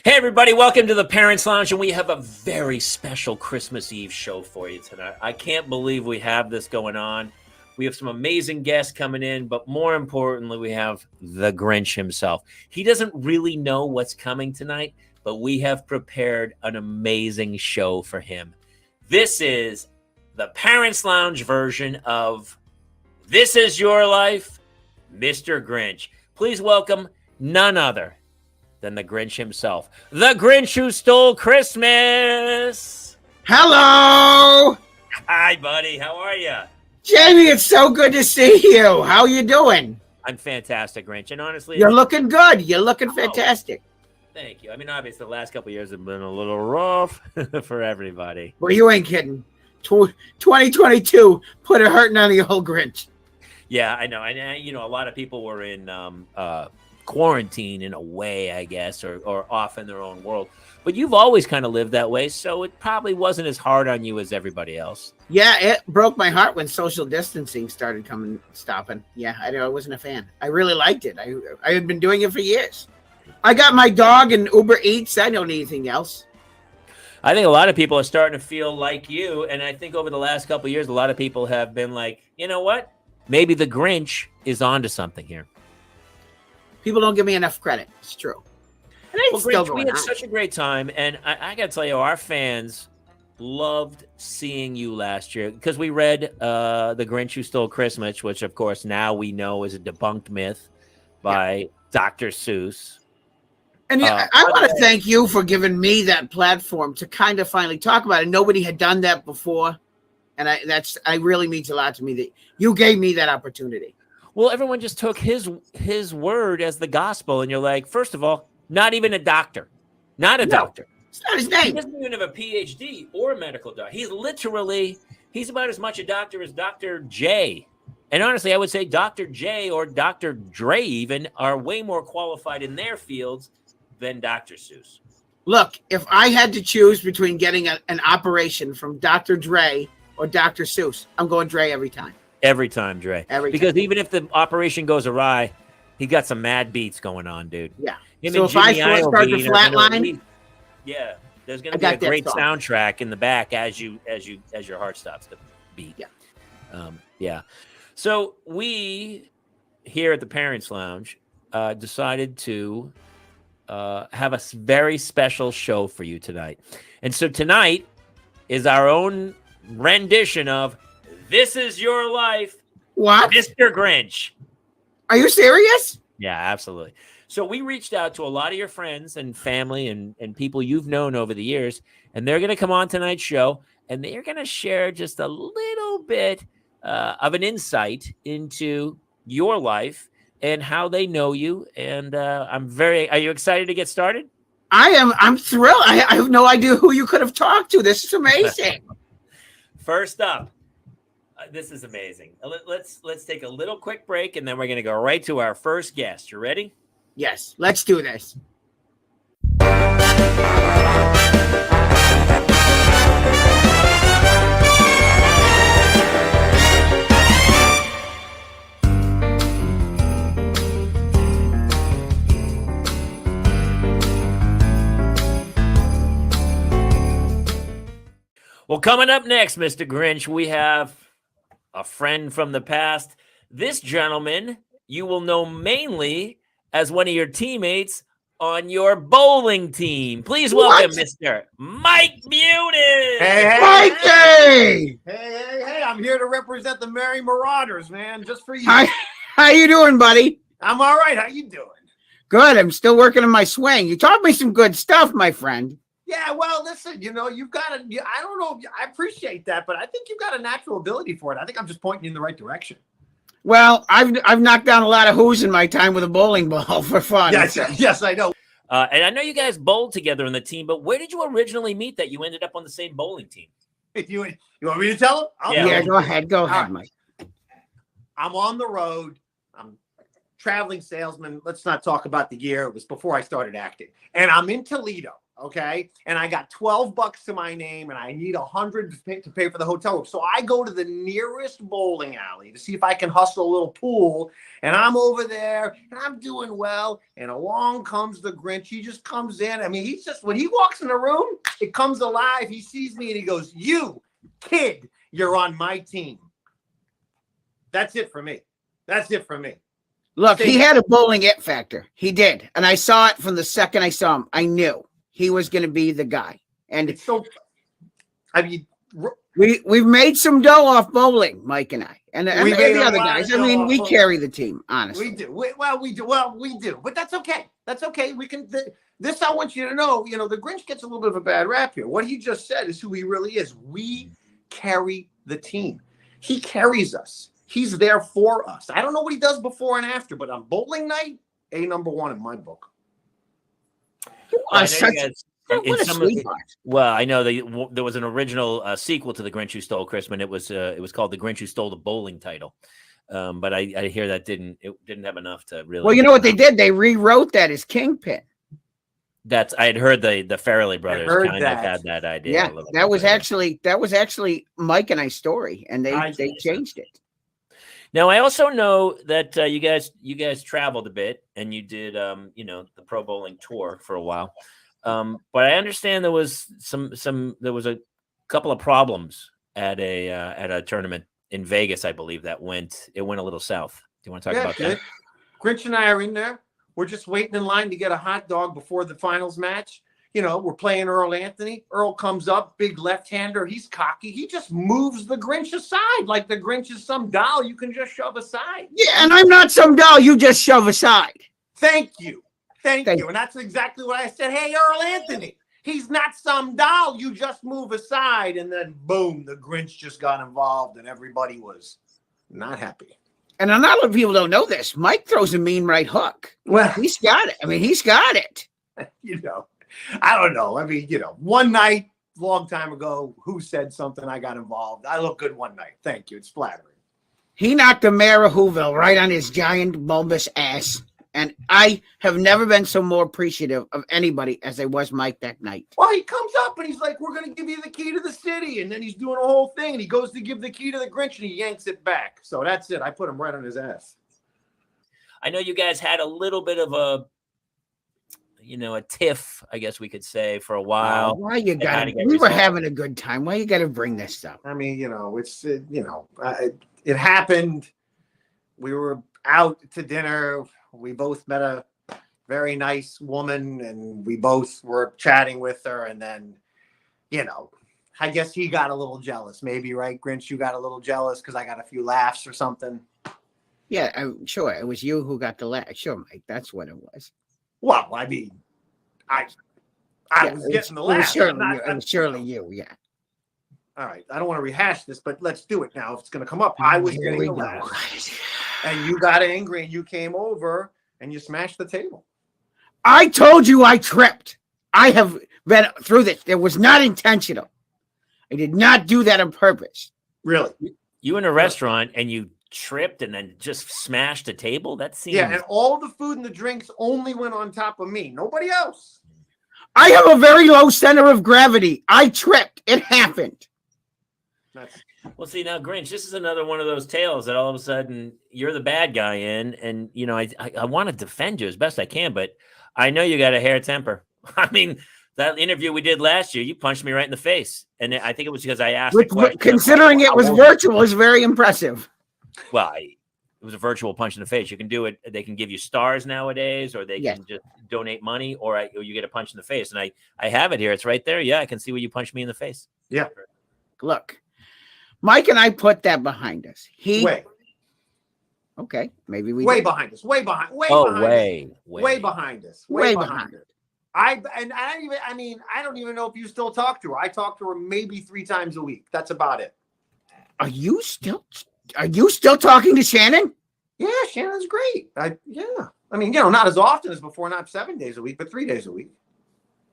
Hey, everybody, welcome to the Parents Lounge, and we have a very special Christmas Eve show for you tonight. I can't believe we have this going on. We have some amazing guests coming in, but more importantly, we have the Grinch himself. He doesn't really know what's coming tonight, but we have prepared an amazing show for him. This is the Parents Lounge version of This Is Your Life, Mr. Grinch. Please welcome none other than the Grinch himself. The Grinch who stole Christmas. Hello. Hi, buddy. How are you? Jamie, it's so good to see you. How you doing? I'm fantastic, Grinch. And honestly, you're looking good. You're looking fantastic. Thank you. I mean, obviously, the last couple of years have been a little rough for everybody. Well, you ain't kidding. 2022 put a hurting on the old Grinch. Yeah, I know. And, you know, a lot of people were in quarantine in a way, I guess, or off in their own world. But you've always kind of lived that way, so it probably wasn't as hard on you as everybody else. Yeah, it broke my heart when social distancing started stopping. Yeah, I wasn't a fan. I really liked it. I had been doing it for years. I got my dog and Uber Eats. I don't need anything else. I think a lot of people are starting to feel like you, and I think over the last couple of years, a lot of people have been like, you know what? Maybe the Grinch is onto something here. People don't give me enough credit. It's true. Well, Grinch, we had such a great time, and I got to tell you, our fans loved seeing you last year because we read The Grinch Who Stole Christmas, which, of course, now we know is a debunked myth by Dr. Seuss. And I want to thank you for giving me that platform to kind of finally talk about it. Nobody had done that before, and I really means a lot to me that you gave me that opportunity. Well, everyone just took his word as the gospel, and you're like, first of all, not even a doctor, doctor. It's not his name. He doesn't even have a PhD or a medical doctor. He's about as much a doctor as Dr. J. And honestly, I would say Dr. J or Dr. Dre even are way more qualified in their fields than Dr. Seuss. Look, if I had to choose between getting an operation from Dr. Dre or Dr. Seuss, I'm going Dre every time. Every time, Dre. Because even if the operation goes awry, he got some mad beats going on, dude. Yeah. Him so if I start to flatline, yeah, there's going to be a great soundtrack in the back as your heart stops to beat. Yeah. Yeah. So we here at the Parents Lounge decided to have a very special show for you tonight. And so tonight is our own rendition of This Is Your Life, what? Mr. Grinch. Are you serious? Yeah, absolutely. So we reached out to a lot of your friends and family and people you've known over the years, and they're going to come on tonight's show, and they're going to share just a little bit of an insight into your life and how they know you. And are you excited to get started? I am. I'm thrilled. I have no idea who you could have talked to. This is amazing. First up, this is amazing. Let's take a little quick break, and then we're going to go right to our first guest. You ready? Yes, let's do this. Well, coming up next, Mr. Grinch, we have a friend from the past. This gentleman you will know mainly as one of your teammates on your bowling team. Please welcome Mr. Mike Bunin. Hey, Mikey! Hey, I'm here to represent the Merry Marauders, man, just for you. Hi. How you doing, buddy? I'm all right. How you doing? Good. I'm still working on my swing. You taught me some good stuff, my friend. Yeah, well, listen, you've got I don't know. I appreciate that, but I think you've got a natural ability for it. I think I'm just pointing you in the right direction. Well, I've knocked down a lot of who's in my time with a bowling ball for fun. Yes, I know. And I know you guys bowled together on the team, but where did you originally meet that you ended up on the same bowling team? You want me to tell him? Yeah, go ahead. Go ahead, Mike. I'm on the road. I'm a traveling salesman. Let's not talk about the year. It was before I started acting. And I'm in Toledo. okay? And I got $12 to my name, and I need $100 to pay for the hotel room. So I go to the nearest bowling alley to see if I can hustle a little pool. And I'm over there, and I'm doing well. And along comes the Grinch. He just comes in. I mean, he's just, when he walks in the room, it comes alive. He sees me, and he goes, "You, kid, you're on my team." That's it for me. That's it for me. Look, he had a bowling it factor. He did. And I saw it from the second I saw him. I knew he was going to be the guy. And It's so, I mean, we've made some dough off bowling, Mike and I. And We made the a other lot guys. of I mean, dough we off carry the team, honestly. we do. We do. But that's okay. That's okay. We can. This I want you to know. You know, the Grinch gets a little bit of a bad rap here. What he just said is who he really is. We carry the team. He carries us. He's there for us. I don't know what he does before and after, but on bowling night, number one in my book. I know Such- you guys- what in a some of the- sweetheart. well, I know there was an original sequel to The Grinch Who Stole Christmas. It was called The Grinch Who Stole the Bowling title. But I hear that didn't have enough to really. Well, you know what they did? They rewrote that as Kingpin. I had heard the Farrelly brothers heard kind that. of had that idea. Yeah, a little that was bit. actually Mike and I's story, and they changed it. Now I also know that you guys traveled a bit and you did the pro bowling tour for a while. But I understand there was a couple of problems at a tournament in Vegas, I believe, it went a little south. Do you want to talk about that? Grinch and I are in there. We're just waiting in line to get a hot dog before the finals match. You know, we're playing Earl Anthony. Earl comes up, big left-hander. He's cocky. He just moves the Grinch aside like the Grinch is some doll you can just shove aside. Yeah, and I'm not some doll you just shove aside. Thank you. Thank you. And that's exactly what I said. Hey, Earl Anthony, he's not some doll you just move aside. And then, boom, the Grinch just got involved and everybody was not happy. And a lot of people don't know this. Mike throws a mean right hook. Well, He's got it. I mean, he's got it. you know, I don't know. I mean, one night, long time ago, who said something? I got involved. I look good one night. Thank you. It's flattering. He knocked the mayor of Whoville right on his giant bulbous ass. And I have never been so more appreciative of anybody as I was Mike that night. Well, he comes up and he's like, "We're going to give you the key to the city." And then he's doing a whole thing. And he goes to give the key to the Grinch and he yanks it back. So that's it. I put him right on his ass. I know you guys had a little bit of a tiff, I guess we could say, for a while. Why you got had to it? get We were resolved. having a good time. Why you got to bring this up? I mean, it happened. We were out to dinner. We both met a very nice woman and we both were chatting with her. And then, I guess he got a little jealous. Maybe, right, Grinch? You got a little jealous because I got a few laughs or something. Yeah, I'm sure it was you who got the laugh. Sure, Mike, that's what it was. Well, I mean, I was getting the laugh. It was surely you, yeah. All right. I don't want to rehash this, but let's do it now. If it's going to come up, I was Here getting we the go. laugh. And you got angry and you came over and you smashed the table. I told you I tripped. I have been through this. It was not intentional. I did not do that on purpose. Really? You in a restaurant and you tripped and then just smashed the table? That seems... Yeah, and all the food and the drinks only went on top of me. Nobody else. I have a very low center of gravity. I tripped. It happened. Well, see, now, Grinch, this is another one of those tales that all of a sudden you're the bad guy in, and, I want to defend you as best I can, but I know you got a hair temper. I mean, that interview we did last year, you punched me right in the face, and I think it was because I asked a question. Considering it was virtual, is very impressive. Well, it was a virtual punch in the face. You can do it. They can give you stars nowadays, or they can just donate money, or you get a punch in the face. And I have it here. It's right there. Yeah, I can see where you punched me in the face. Yeah. Look, Mike and I put that behind us. Wait. Okay, maybe we Way did. behind us. Way behind. Way Oh, behind way, us. way. Way behind us. Way behind behind. us. I don't even know if you still talk to her. I talk to her maybe 3 times a week. That's about it. Are you still talking to Shannon? Yeah, Shannon's great. I mean, not as often as before, not 7 days a week, but 3 days a week.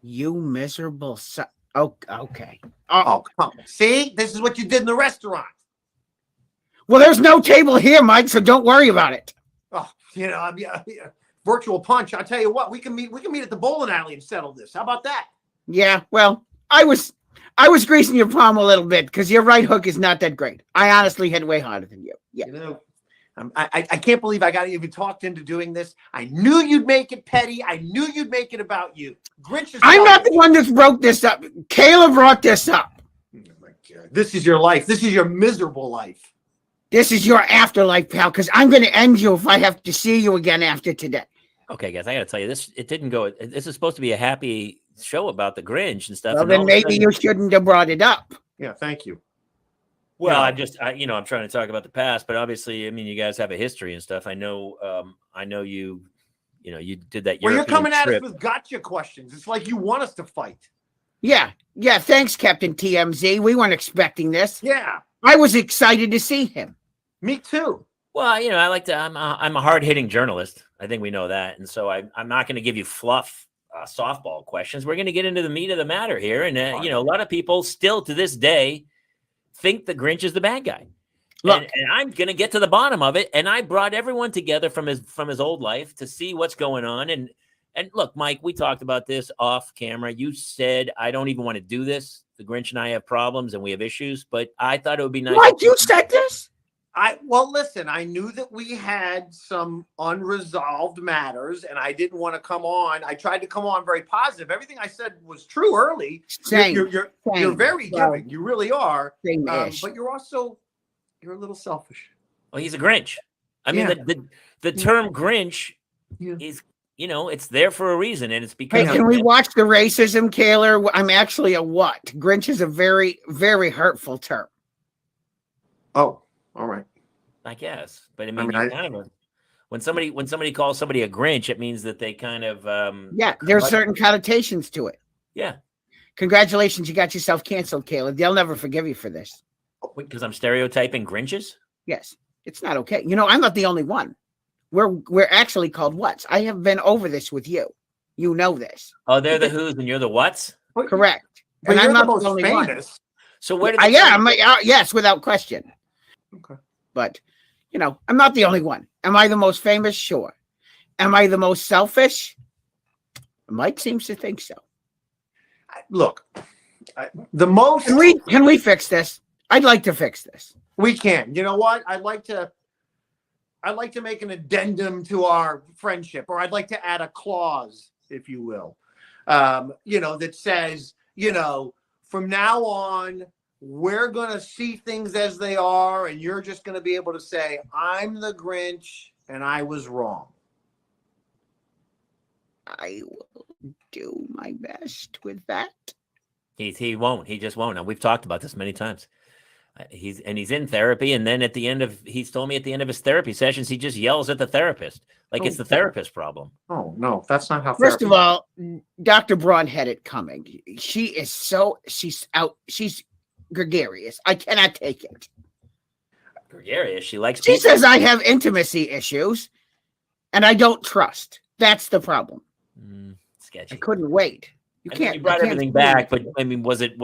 You miserable son. Oh, okay. Oh, come on. See, this is what you did in the restaurant. Well, there's no table here, Mike, so don't worry about it. Oh, virtual punch. I'll tell you what, we can meet at the bowling alley and settle this. How about that? Yeah, well, I was greasing your palm a little bit because your right hook is not that great. I honestly hit way harder than you. Yeah. You know, I can't believe I got even talked into doing this. I knew you'd make it petty. I knew you'd make it about you. Grinch is I'm not the one that broke this up. Kaler brought this up. Oh my God. This is your life. This is your miserable life. This is your afterlife, pal, because I'm going to end you if I have to see you again after today. Okay, guys, I got to tell you, it didn't go. This is supposed to be a happy show about the Grinch and stuff. Well, and then maybe you shouldn't have brought it up. Yeah, thank you. Well, I'm trying to talk about the past, but obviously, I mean, you guys have a history and stuff. I know you did that. Well, you're European coming at us trip. with gotcha questions. It's like you want us to fight. Yeah. Thanks, Captain TMZ. We weren't expecting this. Yeah, I was excited to see him. me too. Well, I like to. I'm a hard hitting journalist. I think we know that, and so I'm not going to give you fluff softball questions. We're going to get into the meat of the matter here, and a lot of people still to this day think the Grinch is the bad guy. Look, and I'm going to get to the bottom of it. And I brought everyone together from his old life to see what's going on. And look, Mike, we talked about this off camera. You said, I don't even want to do this. The Grinch and I have problems and we have issues, but I thought it would be nice. What? You said this? Well, listen, I knew that we had some unresolved matters and I didn't want to come on. I tried to come on very positive. Everything I said was true early. Same. You're very giving. You really are. But you're a little selfish. Well, he's a Grinch. I mean, the term Grinch is, it's there for a reason. And it's because. Hey, can we watch the racism, Kaler? I'm actually a what? Grinch is a very, very hurtful term. Oh, all right. I guess. But I mean, when somebody calls somebody a Grinch, it means that they kind of. There's certain connotations to it. Yeah. Congratulations. You got yourself canceled, Kaler. They'll never forgive you for this. Because I'm stereotyping Grinches? Yes. It's not okay. I'm not the only one. We're actually called whats. I have been over this with you. You know this. Oh, they're the who's and you're the whats? Correct. But and I'm not the the only famous. one. So where did yes, without question. Okay. But, I'm not the only one. Am I the most famous? Sure. Am I the most selfish? Mike seems to think so. Look, the most. Can we fix this? I'd like to fix this. We can. You know what? I'd like to make an addendum to our friendship, or I'd like to add a clause, if you will, that says, from now on, we're going to see things as they are, and you're just going to be able to say, I'm the Grinch, and I was wrong. I will do my best with that. He won't. He just won't. And we've talked about this many times. He's in therapy, and then he's told me at the end of his therapy sessions, he just yells at the therapist like it's the therapist's problem. Oh no, that's not how. First of all, Dr. Braun had it coming. She's gregarious. I cannot take it. Gregarious. She likes. She says I have intimacy issues, and I don't trust. That's the problem. Sketchy. I couldn't wait. You brought everything back, but I mean, was it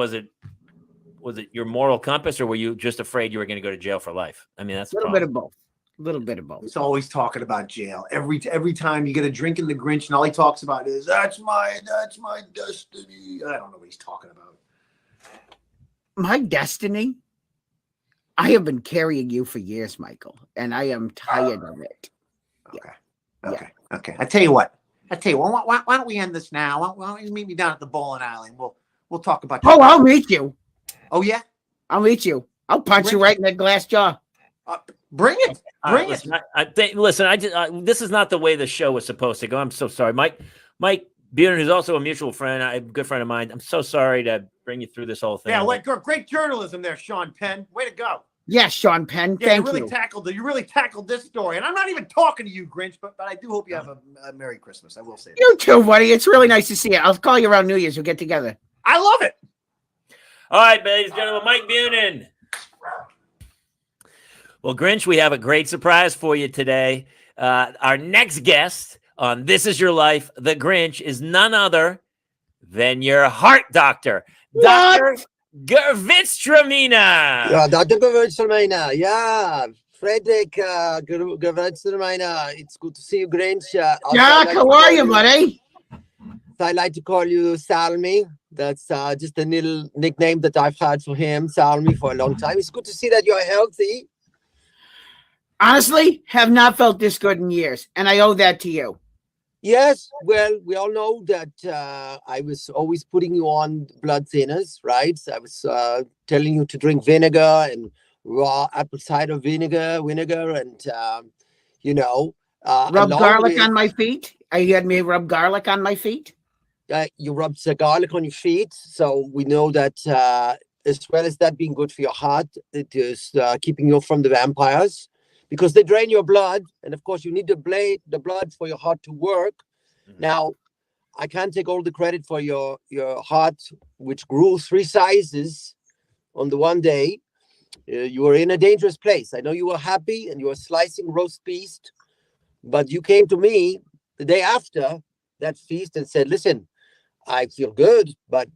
your moral compass, or were you just afraid you were going to go to jail for life? I mean, that's a little bit of both. A little bit of both. He's always talking about jail. Every time you get a drink in the Grinch, and all he talks about is that's my destiny. I don't know what he's talking about. My destiny? I have been carrying you for years, Michael, and I am tired of it. Okay. I tell you what. Why don't we end this now? Why don't you meet me down at the bowling alley? We'll talk about. Oh, I'll meet you. Oh yeah, I'll meet you. I'll punch you right in the glass jaw. Bring it. Listen, this is not the way the show was supposed to go. I'm so sorry, Mike Bunin, who's also a mutual friend, a good friend of mine. I'm so sorry to bring you through this whole thing. Yeah, great journalism there, Sean Penn. Way to go. Yes, Sean Penn. Thank you. You really tackled this story, and I'm not even talking to you, Grinch, but I do hope you have a Merry Christmas. I will say that. You too, buddy. It's really nice to see you. I'll call you around New Year's. We'll get together. I love it. All right, ladies and gentlemen, Mike Bunin. Well, Grinch, we have a great surprise for you today. Our next guest on This Is Your Life, the Grinch, is none other than your heart doctor, Dr. Gewürztraminer. Ja, Dr. Gewürztraminer. Yeah, Frederick Gewürztraminer. It's good to see you, Grinch. Jack, how are you, buddy? I like to call you Salmi. That's just a little nickname that I've had for him, Salmi, for a long time. It's good to see that you're healthy. Honestly, have not felt this good in years, and I owe that to you. Yes, well, we all know that I was always putting you on blood thinners, right? I was telling you to drink vinegar and raw apple cider vinegar, and Rub along garlic with on my feet. You had me rub garlic on my feet. you rubbed the garlic on your feet, so we know that as well as that being good for your heart, it is keeping you from the vampires. Because they drain your blood, and of course you need the blood for your heart to work. Mm-hmm. Now, I can't take all the credit for your heart, which grew 3 sizes on the one day. You were in a dangerous place. I know you were happy and you were slicing roast beast, but you came to me the day after that feast and said, "Listen, I feel good, but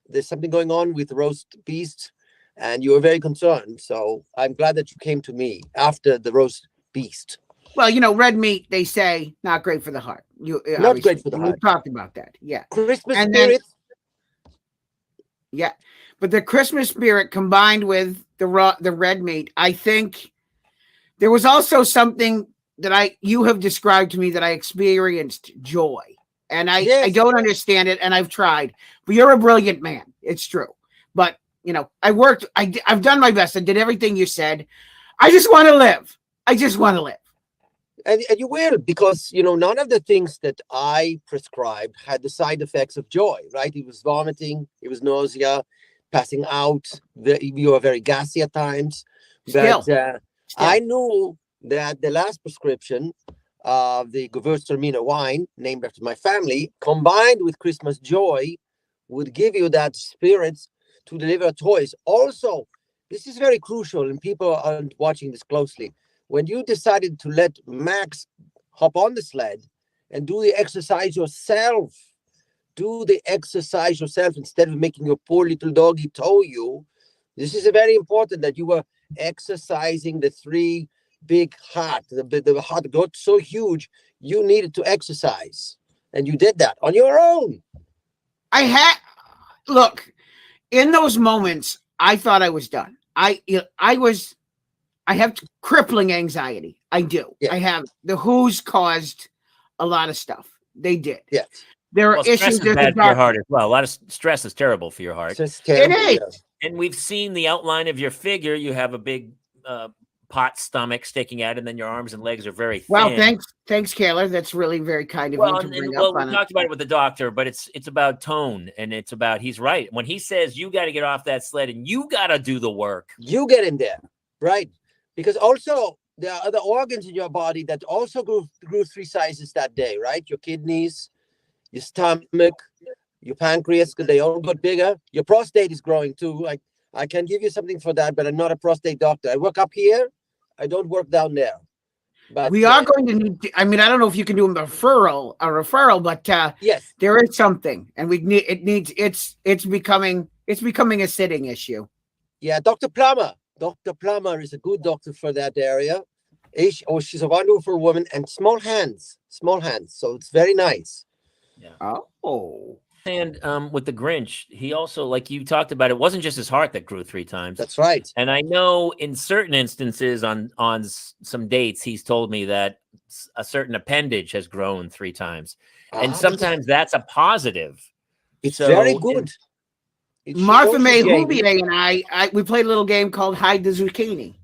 there's something going on with roast beast." And you were very concerned. So I'm glad that you came to me after the roast beast. Well, red meat, they say, not great for the heart. Not great for the heart. We talked about that. Yeah. Christmas and spirit. Yeah. But the Christmas spirit combined with the red meat, I think there was also something that you have described to me that I experienced joy. And I don't understand it, and I've tried. But you're a brilliant man. It's true. But I've done my best. I did everything you said. I just want to live. And you will, because, none of the things that I prescribed had the side effects of joy, right? It was vomiting, it was nausea, passing out. You were very gassy at times. But I knew that the last prescription of the Gewürztraminer wine, named after my family, combined with Christmas joy, would give you that spirit to deliver toys. Also, this is very crucial, and people aren't watching this closely. When you decided to let Max hop on the sled and do the exercise yourself instead of making your poor little doggy tow you, this is very important that you were exercising the 3 big heart. The heart got so huge, you needed to exercise. And you did that on your own. Look, in those moments, I thought I was done. I have crippling anxiety. I do. Yeah. I have. The Who's caused a lot of stuff. They did. Yes. There are issues. Stress is bad for your heart as well. A lot of stress is terrible for your heart. It is. And we've seen the outline of your figure. You have a big pot stomach sticking out, and then your arms and legs are very thin. Well, thanks, Kaler. That's really very kind of you to bring up on it. We talked about it with the doctor, but it's about tone, and it's about, he's right. When he says you got to get off that sled and you got to do the work. You get in there, right? Because also there are other organs in your body that also grew 3 sizes that day, right? Your kidneys, your stomach, your pancreas, because they all got bigger. Your prostate is growing too. I can give you something for that, but I'm not a prostate doctor. I work up here. I don't work down there. But we are going to need. I don't know if you can do a referral, but yes, there is something, and it's becoming a sitting issue. Yeah, Dr. Plummer. Dr. Plummer is a good doctor for that area. She's a wonderful woman, and small hands. So it's very nice. Yeah. Oh. And with the Grinch, he also, like you talked about, it wasn't just his heart that grew 3 times. That's right. And I know in certain instances on some dates, he's told me that a certain appendage has grown 3 times. And sometimes that's a positive. It's very good. Martha May Hubier and I we played a little game called Hide the Zucchini.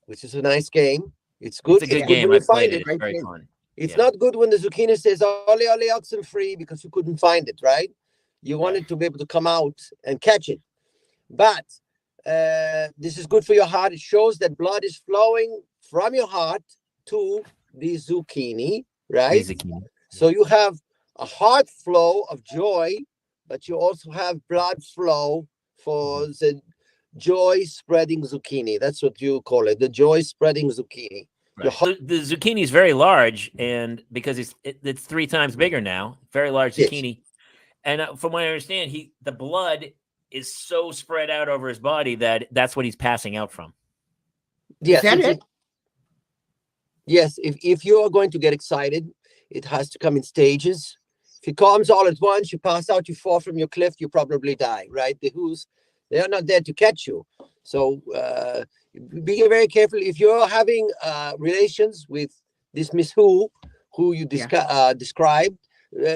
Which is a nice game. It's good. It's a good game. I played it. It's very fun. It's not good when the zucchini says "Ollie, Ollie, oxen free" because you couldn't find it, right? You wanted to be able to come out and catch it. But this is good for your heart. It shows that blood is flowing from your heart to the zucchini, right? So you have a heart flow of joy, but you also have blood flow for the joy-spreading zucchini. That's what you call it, the joy-spreading zucchini. Right. The zucchini is very large, and because it's 3 times bigger now, very large zucchini. And from what I understand, the blood is so spread out over his body that's what he's passing out from. Yes. Is that it? Yes. If you are going to get excited, it has to come in stages. If it comes all at once, you pass out, you fall from your cliff, you probably die, right? The Who's, they are not there to catch you. So be very careful. If you're having relations with this Miss who you described,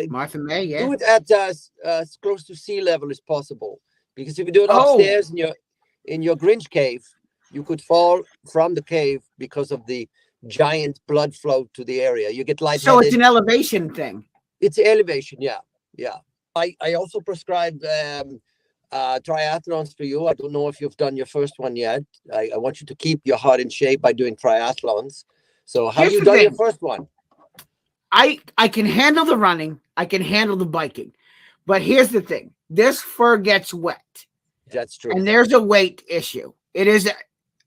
Martha May, yeah. do it at as close to sea level as possible. Because if you do it upstairs in your Grinch cave, you could fall from the cave because of the giant blood flow to the area. You get lightheaded. So it's an elevation thing. It's elevation, yeah. I also prescribe triathlons for you. I don't know if you've done your first one yet. I want you to keep your heart in shape by doing triathlons. So have you done your first one? I can handle the running. I can handle the biking. But here's the thing. This fur gets wet. That's true. And there's a weight issue. It is.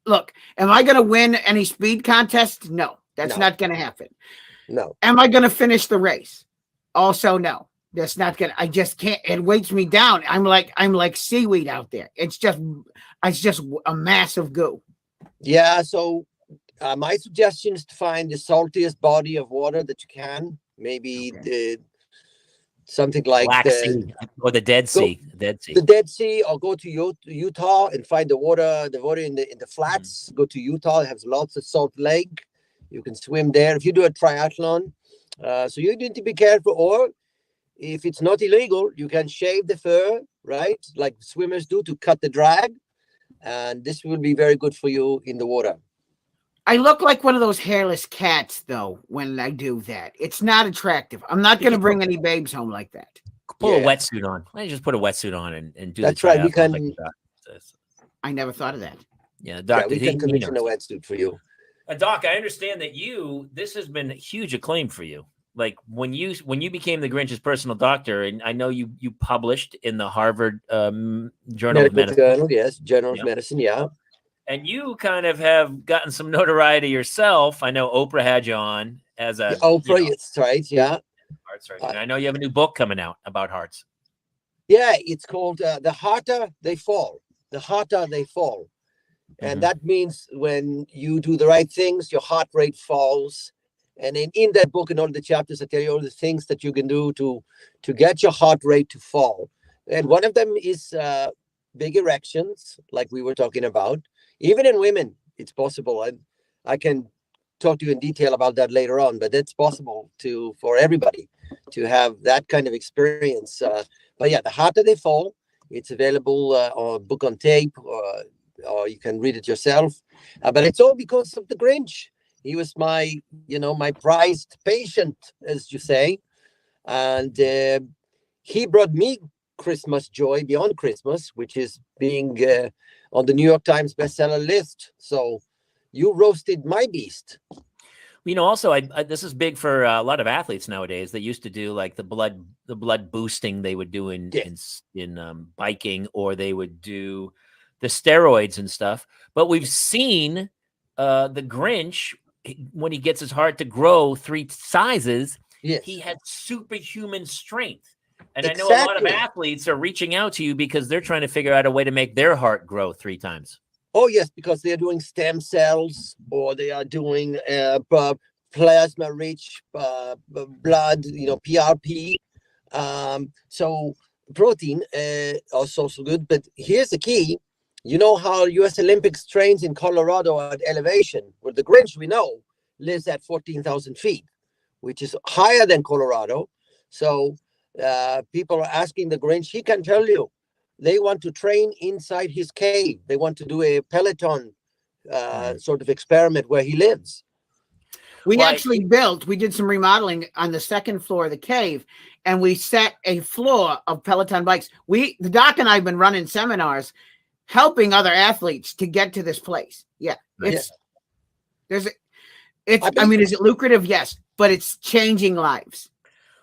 Look, am I going to win any speed contest? No, that's not going to happen. No. Am I going to finish the race? Also, no. That's not gonna. I just can't. It weighs me down. I'm like seaweed out there. It's just a mass of goo. Yeah. So my suggestion is to find the saltiest body of water that you can. Maybe something like Black Sea or the Dead Sea. The Dead Sea, or go to Utah and find the water in the flats. Go to Utah. It has lots of salt lake. You can swim there. If you do a triathlon, so you need to be careful. Or if it's not illegal, you can shave the fur, right? Like swimmers do, to cut the drag. And this will be very good for you in the water. I look like one of those hairless cats, though, when I do that. It's not attractive. I'm not going to bring any babes home like that. Pull a wetsuit on. Why don't you just put a wetsuit on and do That's right. We can. Like I never thought of that. Yeah, Doc, we can commission a wetsuit for you. Doc, I understand that this has been huge acclaim for you. Like when you became the Grinch's personal doctor, and I know you published in the Harvard Journal of Medicine. Journal, yes, Journal of Medicine, yeah. And you kind of have gotten some notoriety yourself. I know Oprah had you on as a Oprah, it's right, yeah. Heart surgeon. And I know you have a new book coming out about hearts. Yeah, it's called The Harder They Fall. The Harder They Fall. And that means when you do the right things, your heart rate falls. And in that book, in all the chapters, I tell you all the things that you can do to get your heart rate to fall. And one of them is big erections, like we were talking about. Even in women, it's possible. I can talk to you in detail about that later on, but it's possible for everybody to have that kind of experience. But yeah, The Harder They Fall. It's available on book on tape, or you can read it yourself. But it's all because of the Grinch. He was my prized patient, as you say. And he brought me Christmas joy beyond Christmas, which is being on the New York Times bestseller list. So you roasted my beast. Also, this is big for a lot of athletes nowadays. They used to do like the blood boosting they would do in biking, or they would do the steroids and stuff. But we've seen the Grinch, when he gets his heart to grow 3 sizes, he had superhuman strength. And I know a lot of athletes are reaching out to you because they're trying to figure out a way to make their heart grow 3 times. Oh, yes, because they're doing stem cells, or they are doing plasma-rich blood, PRP. So protein also good. But here's the key. You know how U.S. Olympics trains in Colorado at elevation? Well, the Grinch, we know, lives at 14,000 feet, which is higher than Colorado. So people are asking the Grinch, he can tell you, they want to train inside his cave. They want to do a Peloton sort of experiment where he lives. We did some remodeling on the second floor of the cave, and we set a floor of Peloton bikes. The Doc and I have been running seminars helping other athletes to get to this place. Yeah. Is it lucrative? Yes, but it's changing lives.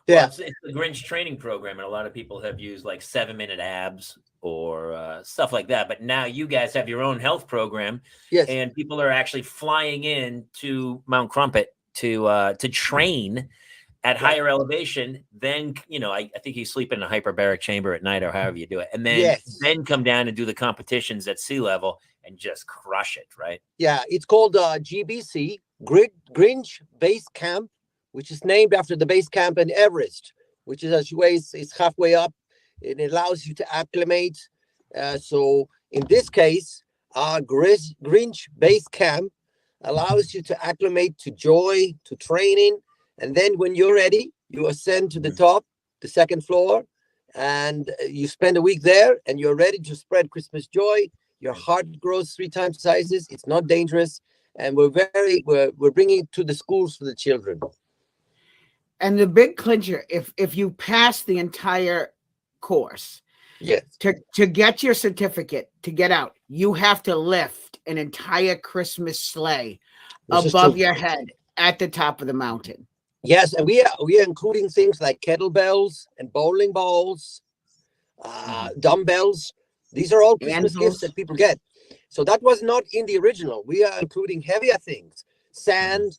Yeah. Well, it's the Grinch training program, and a lot of people have used like 7-minute abs or stuff like that. But now you guys have your own health program, and people are actually flying in to Mount Crumpet to train at higher elevation. Then I think you sleep in a hyperbaric chamber at night, or however you do it, and then come down and do the competitions at sea level and just crush it, right? Yeah, it's called GBC, Grinch Base Camp, which is named after the base camp in Everest, which is as ways is halfway up. It allows you to acclimate. So in this case, our Grinch base camp allows you to acclimate to joy, to training. And then when you're ready, you ascend to the top, the second floor, and you spend a week there, and you're ready to spread Christmas joy. Your heart grows 3 times sizes. It's not dangerous. And we're bringing it to the schools for the children. And the big clincher, if you pass the entire course, yes, to get your certificate, to get out, you have to lift an entire Christmas sleigh above your head at the top of the mountain. Yes, and we are including things like kettlebells and bowling balls, dumbbells. These are all Christmas gifts that people get. So that was not in the original. We are including heavier things, sand,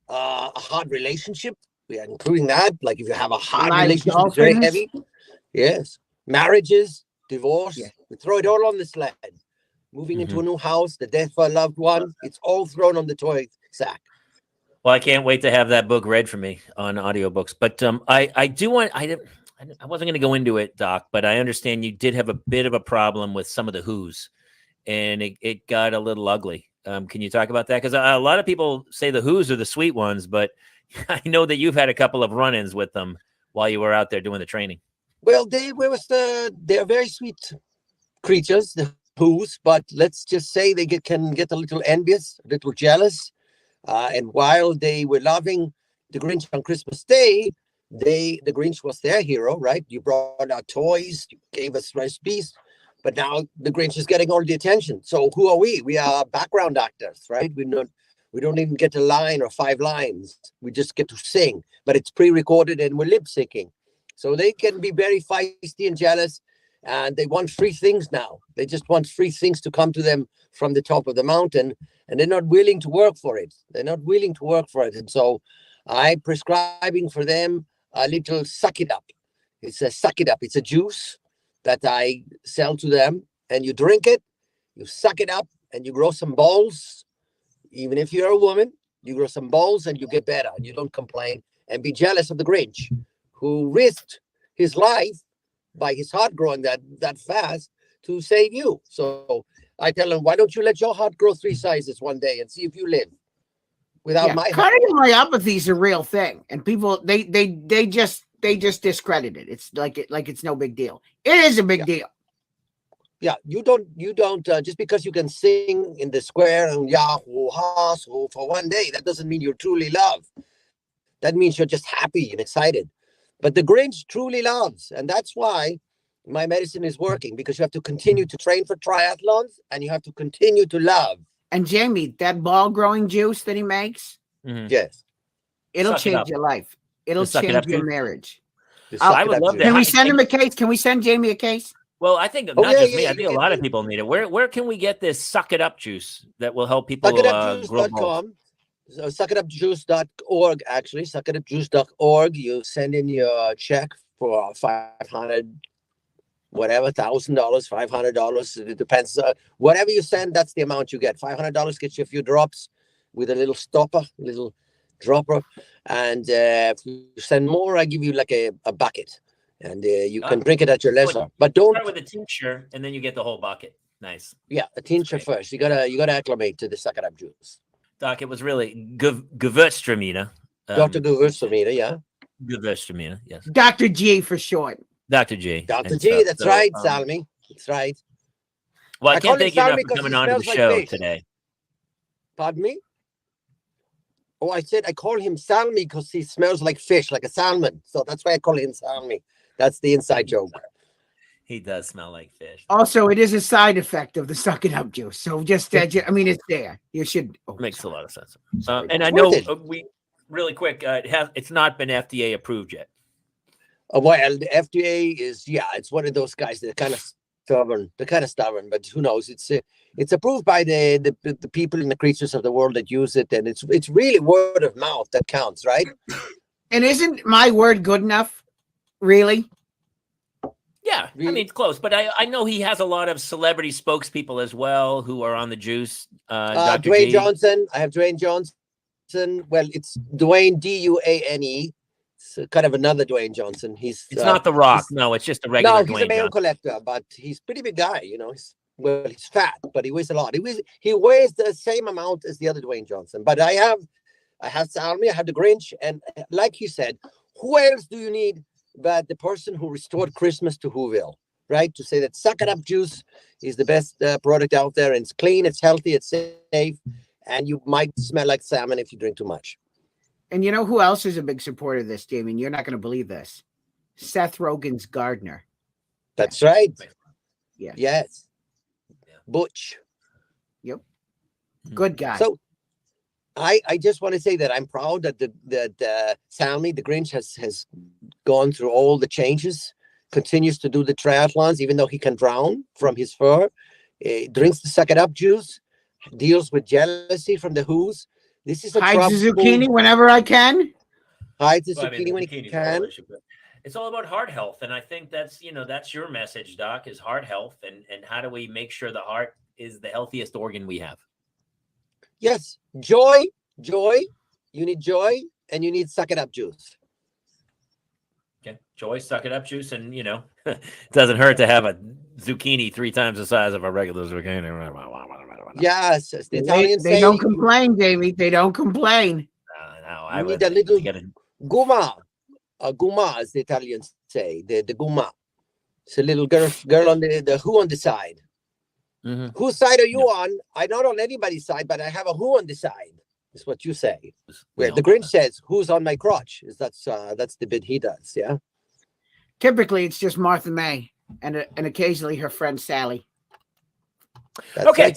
a hard relationship. We are including that. Like if you have a hard relationship, it's very heavy. Yes, marriages, divorce. Yeah. We throw it all on the sled. Moving into a new house, the death of a loved one. It's all thrown on the toy sack. Well, I can't wait to have that book read for me on audiobooks. But I do want, I wasn't going to go into it, Doc, but I understand you did have a bit of a problem with some of the Who's, and it got a little ugly. Can you talk about that? Because a lot of people say the Who's are the sweet ones, but I know that you've had a couple of run-ins with them while you were out there doing the training. Well, they're very sweet creatures, the Who's, but let's just say they can get a little envious, a little jealous. And while they were loving the Grinch on Christmas Day, the Grinch was their hero, right? You brought out toys, you gave us recipes, but now the Grinch is getting all the attention. So who are we? We are background actors, right? We don't even get a line or 5 lines. We just get to sing, but it's pre-recorded and we're lip syncing. So they can be very feisty and jealous, and they want free things now. They just want free things to come to them from the top of the mountain, and they're not willing to work for it. And so I'm prescribing for them a little suck it up. It's a suck it up. It's a juice that I sell to them, and you drink it, you suck it up, and you grow some balls. Even if you're a woman, you grow some balls and you get better, and you don't complain and be jealous of the Grinch, who risked his life by his heart growing that fast to save you. So I tell him, why don't you let your heart grow 3 sizes one day and see if you live without my heart? Cardiomyopathy is a real thing, and people they just discredit it. It's like it's no big deal. It is a big deal. Yeah, you don't just because you can sing in the square and Yahoo so for one day, that doesn't mean you're truly loved. That means you're just happy and excited. But the Grinch truly loves, and that's why my medicine is working, because you have to continue to train for triathlons and you have to continue to love. And Jamie, that ball growing juice that he makes, yes, it'll change your life. It'll change your marriage. I would love that. Can we send him a case? Can we send Jamie a case? Well, I think not just me. I think a lot of people need it. Where can we get this Suck It Up juice that will help people grow balls? So suckitupjuice.org, actually, suckitupjuice.org. You send in your check for $500, whatever, $1,000, $500. It depends. Whatever you send, that's the amount you get. $500 gets you a few drops with a little stopper, little dropper. And if you send more, I give you like a bucket. And you can drink it at your leisure. But don't start with a tincture, and then you get the whole bucket. Nice. Yeah, a tincture first. You gotta acclimate to the Suck It Up juice. Doc, it was really Gewürztraminer. Dr. Gewürztraminer, yeah. Gewürztraminer, yes. Dr. G for short. Dr. G. Dr. G, that's right, Salmi. That's right. Well, I can't thank you enough for coming on to the show today. Pardon me? Oh, I said I call him Salmi because he smells like fish, like a salmon. So that's why I call him Salmi. That's the inside joke. He does smell like fish. Also, it is a side effect of the Suck It Up juice. So just, I mean, it's there. You should. Makes a lot of sense. And I know we really quick. It's not been FDA approved yet. Well, the FDA is, it's one of those guys that are kind of stubborn. They're kind of stubborn, but who knows? It's approved by the people and the creatures of the world that use it, and it's really word of mouth that counts, right? And isn't my word good enough? Really? Yeah, I mean, it's close, but I know he has a lot of celebrity spokespeople as well who are on the juice. Dr. Dwayne Johnson. I have Dwayne Johnson. Well, it's Dwayne, Duane. It's kind of another Dwayne Johnson. It's not The Rock. No, it's just a regular No, he's Dwayne a mail Johnson. collector, but he's a pretty big guy. You know, he's fat, but he weighs a lot. He weighs the same amount as the other Dwayne Johnson. But I have Salmi, I have the Grinch, and like you said, who else do you need but the person who restored Christmas to Whoville, right? To say that Suck It Up Juice is the best product out there, and it's clean, it's healthy, it's safe, and you might smell like salmon if you drink too much. And you know who else is a big supporter of this, Jamie? You're not going to believe this. Seth Rogen's gardener. That's right. Yeah. Yes. Butch. Yep. Good guy. So I just want to say that I'm proud that Salmi, the Grinch, has gone through all the changes, continues to do the triathlons, even though he can drown from his fur, drinks the Suck It Up juice, deals with jealousy from the Who's. This is a hides the zucchini whenever I can. Hides the zucchini when he can. It's all about heart health, and I think that's your message, Doc, is heart health, and how do we make sure the heart is the healthiest organ we have? Yes, joy. You need joy, and you need Suck It Up juice. Okay, joy, Suck It Up juice, and it doesn't hurt to have a zucchini 3 times the size of a regular zucchini. Yes, the Italians they don't complain, Jamie. They don't complain. No, I need a little guma. Guma, as the Italians say, the guma. It's a little girl on the who on the side. Mm-hmm. Whose side are you on? I'm not on anybody's side, but I have a who on the side. Is what you say. Where the Grinch says, "Who's on my crotch?" That's the bit he does. Yeah. Typically, it's just Martha May and occasionally her friend Sally. That's okay,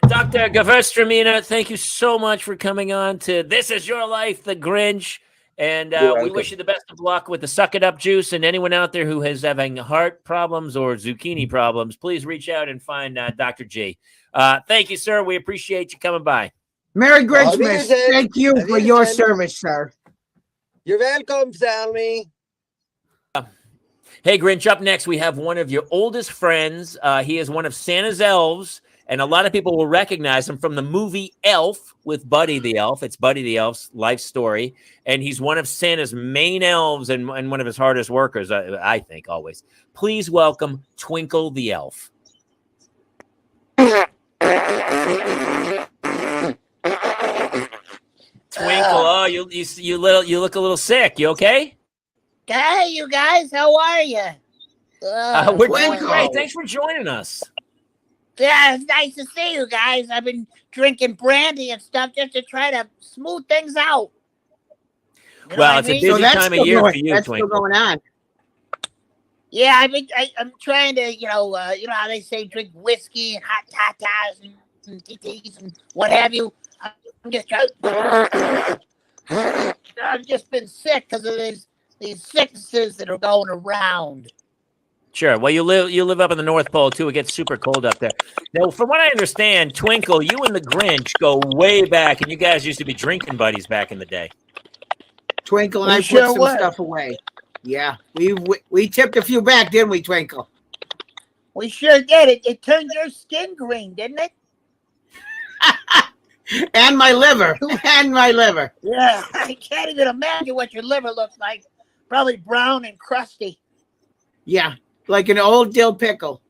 Dr. Gavestramina, thank you so much for coming on to This Is Your Life, The Grinch. And we wish you the best of luck with the Suck It Up juice. And anyone out there who is having heart problems or zucchini problems, please reach out and find Dr. G. Thank you, sir. We appreciate you coming by. Merry Grinchmas. Thank you for your service, sir. You're welcome, Salmi. Hey, Grinch, up next, we have one of your oldest friends. He is one of Santa's elves, and a lot of people will recognize him from the movie Elf with Buddy the Elf. It's Buddy the Elf's life story, and he's one of Santa's main elves and one of his hardest workers, I think, always. Please welcome Twinkle the Elf. Twinkle, oh, you look a little sick. You okay? Hey, you guys, how are you? We're doing great. Thanks for joining us. Yeah, it's nice to see you guys. I've been drinking brandy and stuff just to try to smooth things out. Well, it's a busy time of year for you, that's Twinkle. Still going on. Yeah, I'm trying to, you know how they say drink whiskey and hot tatas and teas and what have you. I'm just trying. I've just been sick because of these sicknesses that are going around. Sure. Well, you live up in the North Pole too. It gets super cold up there. Now, from what I understand, Twinkle, you and the Grinch go way back, and you guys used to be drinking buddies back in the day. Twinkle and I put some stuff away. Yeah, we tipped a few back, didn't we, Twinkle? We sure did. It turned your skin green, didn't it? And my liver. And my liver. Yeah, I can't even imagine what your liver looks like. Probably brown and crusty. Yeah, like an old dill pickle.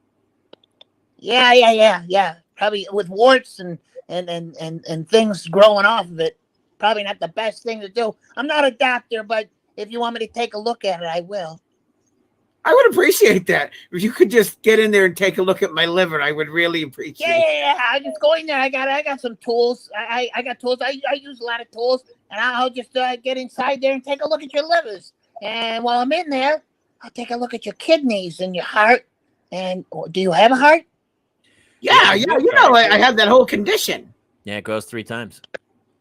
Yeah. Probably with warts and things growing off of it. Probably not the best thing to do. I'm not a doctor, but if you want me to take a look at it, I will. I would appreciate that. If you could just get in there and take a look at my liver, I would really appreciate it. Yeah. I just go in there. I got some tools. I got tools. I use a lot of tools, and I'll just get inside there and take a look at your livers. And while I'm in there, I'll take a look at your kidneys and your heart. And do you have a heart? Yeah. You know, I have that whole condition. Yeah, it grows 3 times.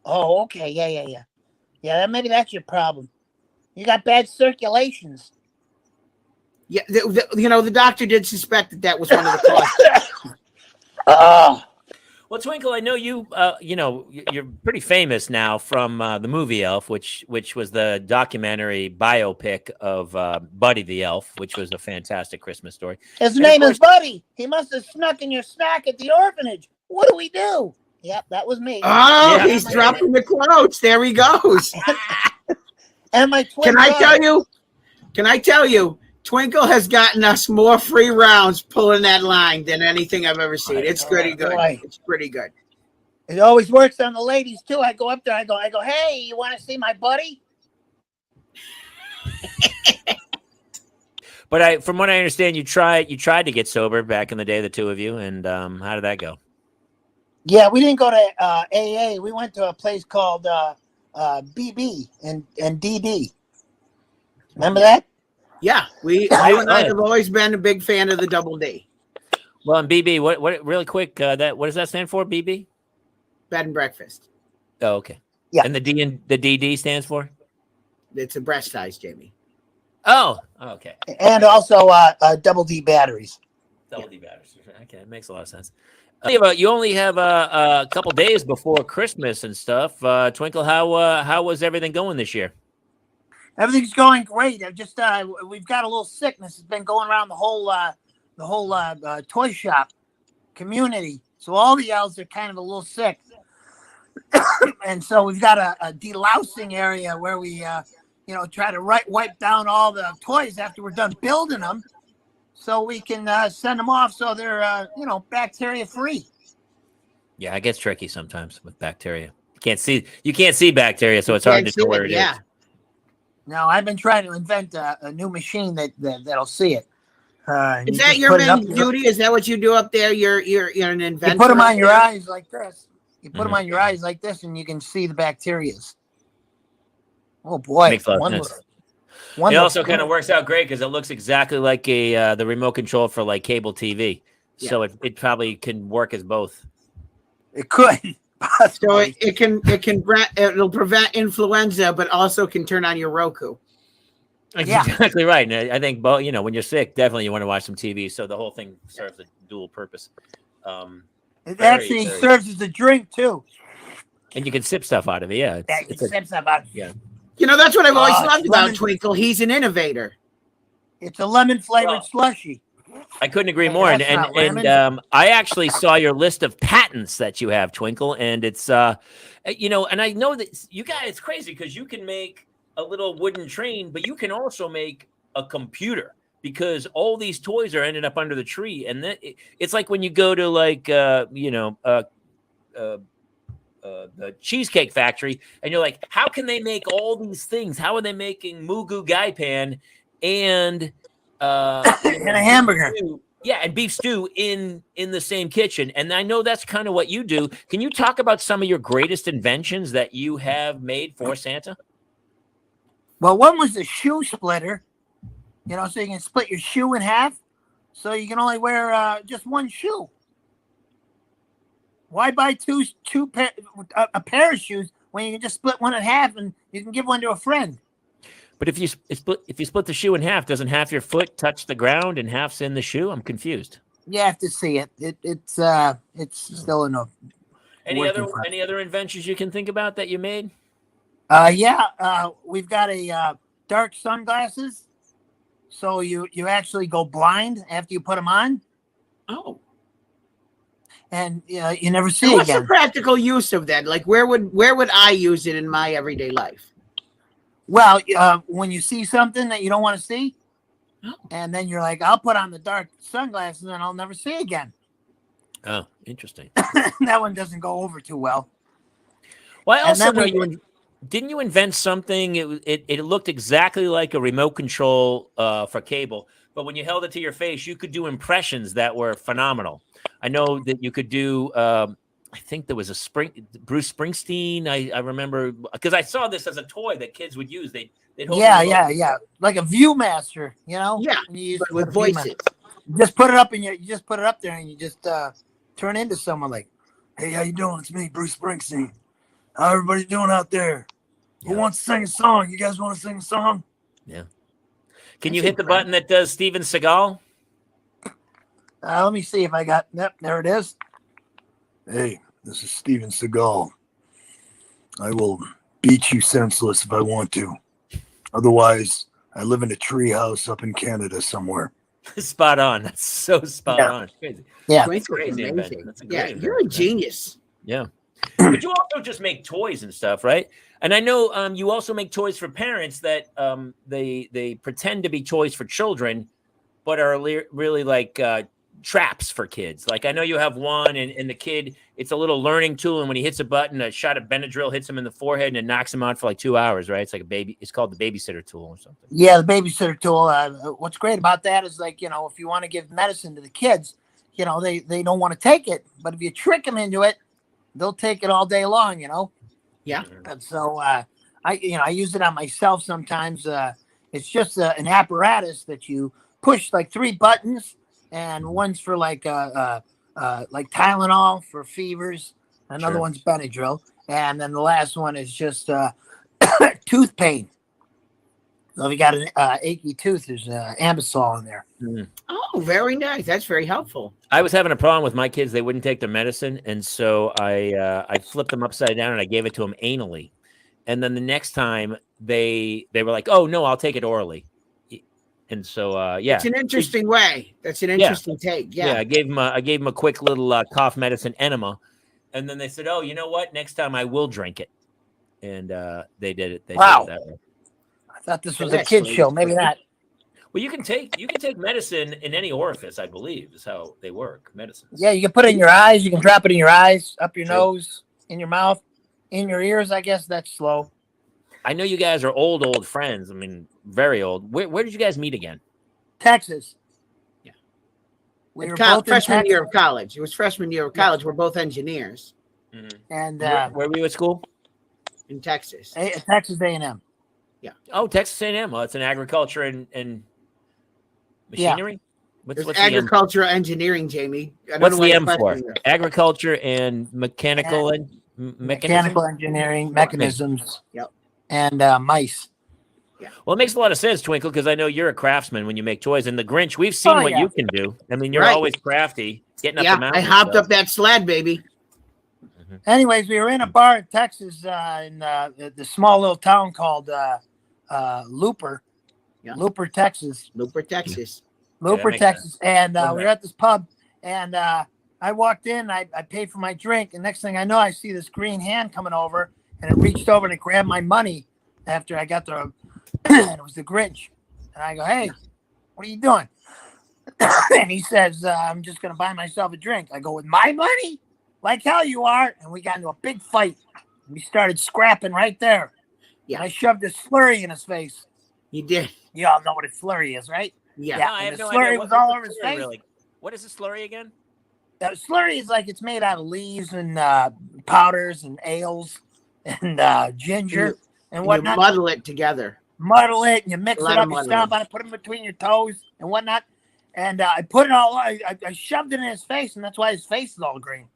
Oh, okay. Yeah. Yeah, maybe that's your problem. You got bad circulations. Yeah, the doctor did suspect that was one of the causes. Oh. Well, Twinkle, I know you. You're pretty famous now from the movie Elf, which was the documentary biopic of Buddy the Elf, which was a fantastic Christmas story. His name is Buddy. He must have snuck in your snack at the orphanage. What do we do? Yep, that was me. Oh, yeah, he's dropping the quotes. There he goes. And my twin Can I daughter. tell you? Can I tell you? Twinkle has gotten us more free rounds pulling that line than anything I've ever seen. It's pretty good. Boy. It's pretty good. It always works on the ladies too. I go up there. I go. Hey, you want to see my buddy? But from what I understand, you tried to get sober back in the day, the two of you, and how did that go? Yeah, we didn't go to AA. We went to a place called BB and DD. Remember that? Yeah, you and I have always been a big fan of the Double D. Well, and BB, what really quick, what does that stand for? BB? Bed and breakfast. Oh, okay. Yeah. And the DD stands for? It's a breast size, Jamie. Oh, okay. And also Double D batteries. Double D batteries. Okay, it makes a lot of sense. You only have a couple days before Christmas and stuff. Twinkle, how was everything going this year? Everything's going great. I've just we've got a little sickness. It's been going around the whole toy shop community. So all the elves are kind of a little sick, and so we've got a delousing area where we try to wipe down all the toys after we're done building them, so we can send them off so they're bacteria free. Yeah, it gets tricky sometimes with bacteria. You can't see bacteria, so it's hard to know where it is. Now I've been trying to invent a new machine that'll see it. Is that your main duty? Is that what you do up there? You're an inventor. You put them on your eyes like this. You put them on your eyes like this, and you can see the bacterias. Oh boy! Makes a lot of sense. It also kind of works out great because it looks exactly like the remote control for like cable TV. Yeah. So it probably can work as both. It could. So it'll prevent influenza, but also can turn on your Roku. Yeah, exactly right. And I think, when you're sick, definitely you want to watch some TV. So the whole thing serves a dual purpose. It actually serves as a drink too. And you can sip stuff out of it. Yeah, you can sip stuff out. Yeah. That's what I've always loved about Twinkle. He's an innovator. It's a lemon flavored slushy. I couldn't agree more. And I actually saw your list of patents that you have, Twinkle, and it's and I know that you guys, it's crazy because you can make a little wooden train, but you can also make a computer because all these toys are ended up under the tree, and then it's like when you go to the Cheesecake Factory, and you're like, how can they make all these things? How are they making Mugu Gai Pan and and a hamburger? And beef stew in the same kitchen. And I know that's kind of what you do. Can you talk about some of your greatest inventions that you have made for Santa? Well, one was the shoe splitter, so you can split your shoe in half, so you can only wear just one shoe. Why buy a pair of shoes when you can just split one in half and you can give one to a friend? But if you split the shoe in half, doesn't half your foot touch the ground and half's in the shoe? I'm confused. You have to see it. It's still enough. Any other inventions you can think about that you made? We've got a dark sunglasses, so you actually go blind after you put them on. Oh. And you never see it what's again. The practical use of that? Like, where would I use it in my everyday life? Well, when you see something that you don't want to see, and then you're like, I'll put on the dark sunglasses and I'll never see again. Oh, interesting. That one doesn't go over too well. Well, I also know didn't you invent something? It looked exactly like a remote control for cable, but when you held it to your face, you could do impressions that were phenomenal. I know that you could do. I think there was Bruce Springsteen. I remember because I saw this as a toy that kids would use. They'd hold like a Viewmaster, Yeah, with voices. You just put it up and you just put it up there and you just turn into someone like, "Hey, how you doing? It's me, Bruce Springsteen. How everybody doing out there? Who wants to sing a song? You guys want to sing a song?" Yeah. Can you hit the button that does Steven Seagal? Let me see if I got. Yep, there it is. Hey, this is Steven Seagal. I will beat you senseless if I want to. Otherwise, I live in a tree house up in Canada somewhere. Spot on. That's so spot on. It's crazy. Yeah, it's crazy. Amazing. You're a genius. Yeah. But you also just make toys and stuff, right? And I know you also make toys for parents that they pretend to be toys for children, but are really like traps for kids. Like I know you have one, and the kid, it's a little learning tool, and when he hits a button, a shot of Benadryl hits him in the forehead, and it knocks him out for like 2 hours, right? It's like a baby. It's called the babysitter tool or something. Yeah, the babysitter tool. What's great about that is, like, if you want to give medicine to the kids, they don't want to take it, but if you trick them into it, they'll take it all day long. Yeah. And so I use it on myself sometimes. It's just an apparatus that you push like 3 buttons, and one's for like Tylenol for fevers, another one's Benadryl, and then the last one is just tooth pain. So if you got an achy tooth, there's Ambisol in there. Oh, very nice. That's very helpful. I was having a problem with my kids; they wouldn't take their medicine, and so I flipped them upside down and I gave it to them anally. And then the next time they were like, "Oh no, I'll take it orally." And so It's an interesting way. That's an interesting take. Yeah. I gave them a quick little cough medicine enema, and then they said, "Oh, you know what? Next time I will drink it." And they did it. They did it that way. I thought this was a kid's show. Maybe not. Well, you can take medicine in any orifice, I believe, is how they work. Medicine. Yeah, you can put it in your eyes. You can drop it in your eyes, up your nose, in your mouth, in your ears. I guess that's slow. I know you guys are old friends. I mean, very old. Where did you guys meet again? Texas. Yeah. We were both freshman year of college. It was freshman year of college. We're both engineers. Mm-hmm. And where were you at school? In Texas. Texas A&M. Yeah. Oh, Texas A&M. Well, it's in agriculture and machinery. Yeah. What's agricultural engineering, Jamie? What's the M for? Agriculture and mechanical and mechanical engineering, mechanisms. Yep. And mice. Yeah. Well, it makes a lot of sense, Twinkle, because I know you're a craftsman when you make toys. And the Grinch, we've seen what you can do. I mean, you're always crafty, getting up the mountain. I hopped up that sled, baby. Mm-hmm. Anyways, we were in a bar in Texas, in the small little town called Looper. Yeah. Looper, Texas. Looper, Texas. Looper, Texas. And we were at this pub, and I walked in, I paid for my drink, and next thing I know, I see this green hand coming over, and it reached over and it grabbed my money after I got the and it was the Grinch. And I go, "Hey, what are you doing?" And he says, "I'm just going to buy myself a drink." I go, "With my money? Like hell you are." And we got into a big fight. We started scrapping right there. Yeah. And I shoved a slurry in his face. You did. You all know what a slurry is, right? Yeah. No, I have the no slurry idea. was all over his face. Really? What is a slurry again? Slurry is like it's made out of leaves and powders and ales and ginger and whatnot. You muddle it together. Muddle it, and you mix it up, you stomp on it, put it between your toes and whatnot. And I put it all, I shoved it in his face, and that's why his face is all green.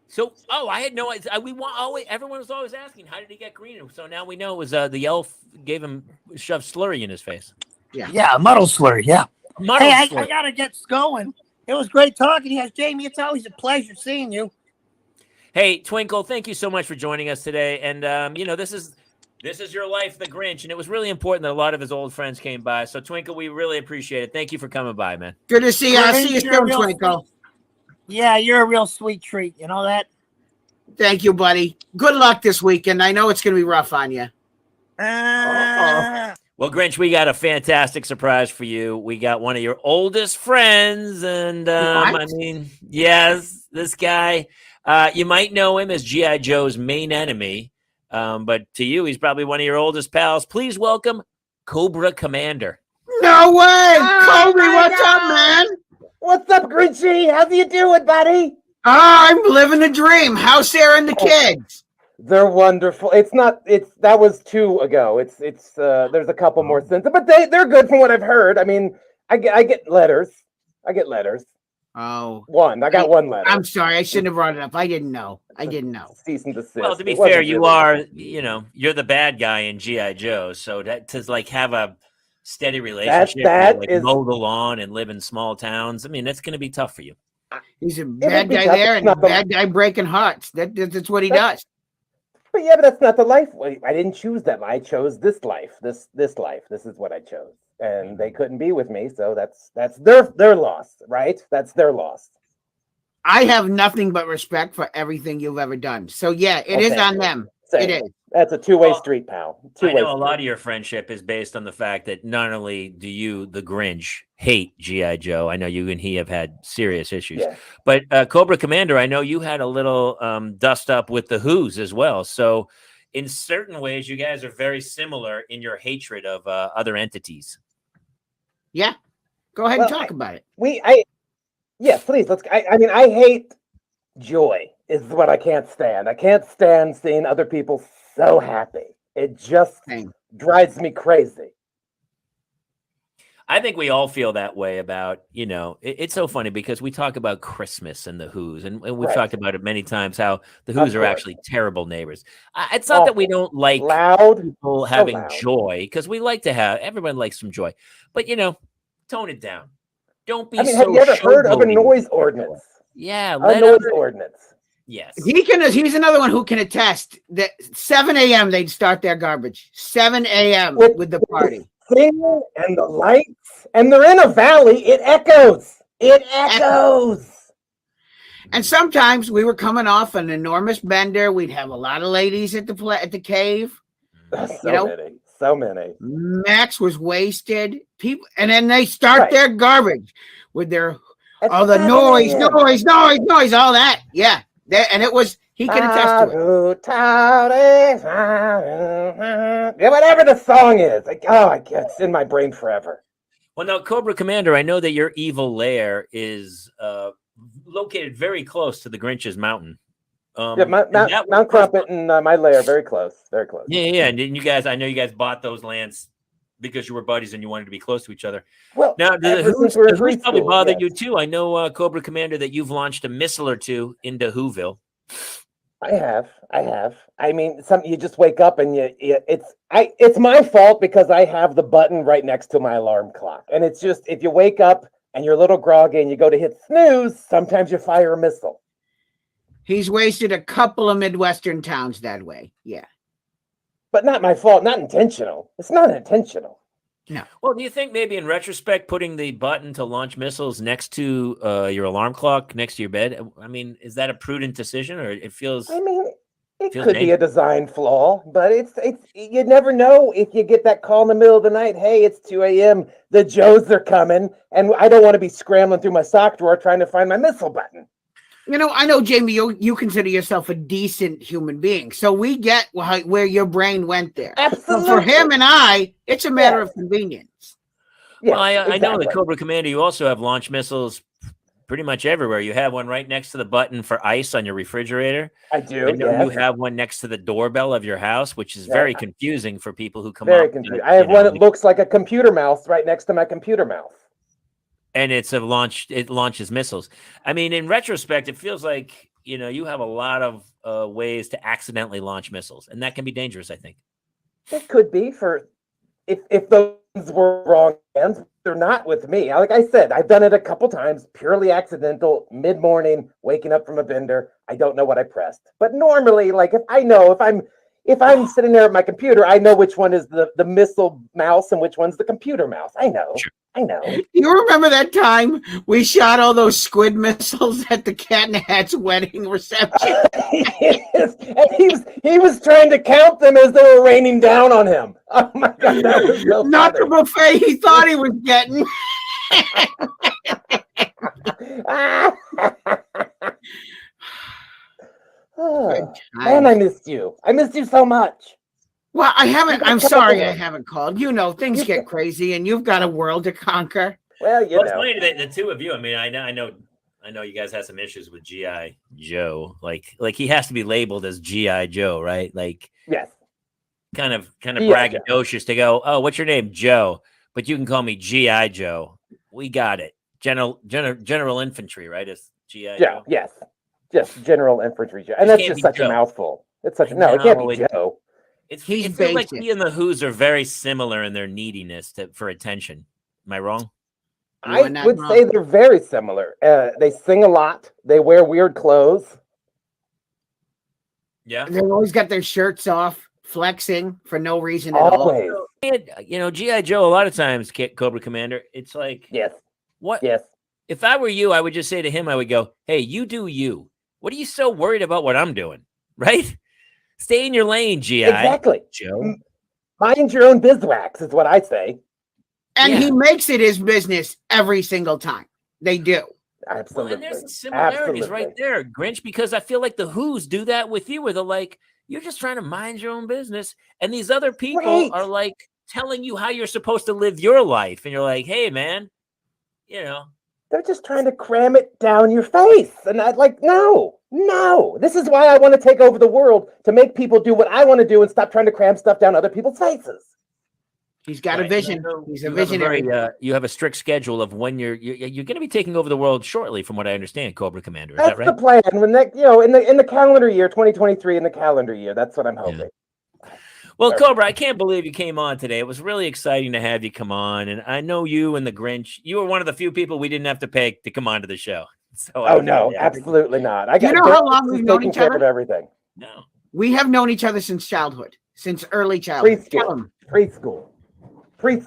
So, I had no idea. Everyone was always asking, how did he get green? So now we know it was the elf gave him shoved slurry in his face. Yeah, a muddle slurry, yeah. Muddle slurry. I got to get going. It was great talking to you, Jamie. It's always a pleasure seeing you. Hey, Twinkle, thank you so much for joining us today. And, this is your life, the Grinch. And it was really important that a lot of his old friends came by. So, Twinkle, we really appreciate it. Thank you for coming by, man. Good to see you. I'll see you soon, Twinkle. Yeah, you're a real sweet treat. You know that? Thank you, buddy. Good luck this weekend. I know it's going to be rough on you. Well, Grinch, we got a fantastic surprise for you. We got one of your oldest friends. And, yes, this guy, you might know him as G.I. Joe's main enemy. But to you, he's probably one of your oldest pals. Please welcome Cobra Commander. No way! Kobe, what's up, man? What's up, Grinchy? How you doing, buddy? I'm living the dream. How's Sarah and the kids? They're wonderful. That was 2 ago. There's a couple more since, but they're good from what I've heard. I mean, I get letters. Oh. I got one letter. I'm sorry. I shouldn't have brought it up. I didn't know. Cease and desist. Well, to be fair, you are, you're the bad guy in G.I. Joe. So to have a steady relationship, mow the lawn and live in small towns, I mean, that's going to be tough for you. He's a bad guy there and a bad guy breaking hearts. That's what he does. But that's not the life. I didn't choose that. I chose this life. This life. This is what I chose. And they couldn't be with me, so that's their loss, right? That's their loss. I have nothing but respect for everything you've ever done. So yeah, it is on them. Same. It is. That's a two-way Well, street, pal. I Two-way know a street. lot of your friendship is based on the fact that not only do you, the Grinch, hate G.I. Joe, I know you and he have had serious issues, Yeah. but Cobra Commander, I know you had a little dust up with the Who's as well. So in certain ways, you guys are very similar in your hatred of other entities. Yeah. Go ahead and talk about it. Yeah, please. I mean, I hate joy is what I can't stand. I can't stand seeing other people so happy. It just drives me crazy. I think we all feel that way about, it's so funny because we talk about Christmas and the Who's, and we've talked about it many times, how the Who's are actually terrible neighbors. It's not that we don't like people having joy, because we like to have, everyone likes some joy, but, tone it down. Don't be have you ever heard of a noise ordinance? Yeah. A noise ordinance. Yes. He's another one who can attest that 7 a.m. they'd start their garbage. 7 a.m. with the party. Singing and the lights, and they're in a valley. It echoes. It echoes. And sometimes we were coming off an enormous bender. We'd have a lot of ladies at the cave. So many. Max was wasted. People, and then they start their garbage with their all the noise, all that. Yeah, and it was. He can attest to it. Yeah, whatever the song is. It's in my brain forever. Well, now, Cobra Commander, I know that your evil lair is located very close to the Grinch's mountain. Mount Crumpet and my lair, very close. Very close. Yeah. And you guys, I know you guys bought those lands because you were buddies and you wanted to be close to each other. Well, now, the Who's probably bother you too. I know, Cobra Commander, that you've launched a missile or two into Whoville. I have. I mean, you just wake up and it's my fault because I have the button right next to my alarm clock. And it's just, if you wake up and you're a little groggy and you go to hit snooze, sometimes you fire a missile. He's wasted a couple of Midwestern towns that way. Yeah. But not my fault, not intentional. It's not intentional. No. Well, do you think maybe in retrospect, putting the button to launch missiles next to your alarm clock, next to your bed, I mean, is that a prudent decision, or it feels? I mean, it could be a design flaw, but it's you never know if you get that call in the middle of the night. Hey, it's 2 a.m. The Joes are coming, and I don't want to be scrambling through my sock drawer trying to find my missile button. I know, Jamie, you consider yourself a decent human being, so we get where your brain went there. Absolutely. So for him and I, it's a matter of convenience. Yeah, well, I know that Cobra Commander, you also have launch missiles pretty much everywhere. You have one right next to the button for ice on your refrigerator. I do. I know you have one next to the doorbell of your house, which is very confusing for people who come very up. Confusing. I have one that looks like a computer mouse right next to my computer mouse. And it launches missiles. I mean, in retrospect, it feels like, you have a lot of ways to accidentally launch missiles, and that can be dangerous, I think. It could be if those were wrong hands. They're not with me. Like I said, I've done it a couple times, purely accidental, mid-morning, waking up from a bender. I don't know what I pressed. But normally, like if I'm sitting there at my computer, I know which one is the missile mouse and which one's the computer mouse. I know. Sure. I know. You remember that time we shot all those squid missiles at the Cat in the Hat's wedding reception? And he was trying to count them as they were raining down on him. Oh my God, that was so Not funny. the buffet he thought he was getting. Oh, man, I missed you. I missed you so much. Well, I'm sorry I haven't called. Things get crazy and you've got a world to conquer. Well, It's funny that the two of you, I mean, I know you guys have some issues with G.I. Joe. Like he has to be labeled as G.I. Joe, right? Like, yes. Kind of braggadocious to go, oh, what's your name? Joe. But you can call me G.I. Joe. We got it. General Infantry, right? It's G.I. Joe. Yes. Just General Infantry Joe. And that's just such a mouthful. It's such it can't be Joe. It feels like he and the Who's are very similar in their neediness for attention. Am I wrong? I would say they're very similar. They sing a lot. They wear weird clothes. Yeah. They've always got their shirts off, flexing for no reason at all. G.I. Joe, a lot of times, Cobra Commander, it's like, yes. What? Yes. If I were you, I would just say to him, I would go, hey, you do you. What are you so worried about what I'm doing? Right? Stay in your lane, G.I. Exactly. Joe. Mind your own beeswax is what I say. And Yeah. he makes it his business every single time. They do. Absolutely. Well, and there's the similarities right Absolutely. there, Grinch, because I feel like the Who's do that with you, where they're like, you're just trying to mind your own business. And these other people Right. are like telling you how you're supposed to live your life. And you're like, hey, man, you know. They're just trying to cram it down your face. And I'd like, no. This is why I want to take over the world, to make people do what I want to do and stop trying to cram stuff down other people's faces. He's got Right. a vision. He's a visionary. You have a strict schedule of when you're going to be taking over the world shortly, from what I understand, Cobra Commander. Is That's that right? the plan. When that, in the calendar year, 2023, in the calendar year, that's what I'm hoping. Yeah. Well, Sorry. Cobra, I can't believe you came on today. It was really exciting to have you come on. And I know you and the Grinch, you were one of the few people we didn't have to pay to come onto the show. So Oh no, absolutely not. I Do you got know how long we've known each other? Everything. No. We have known each other since childhood, since early childhood. Tell him. Preschool.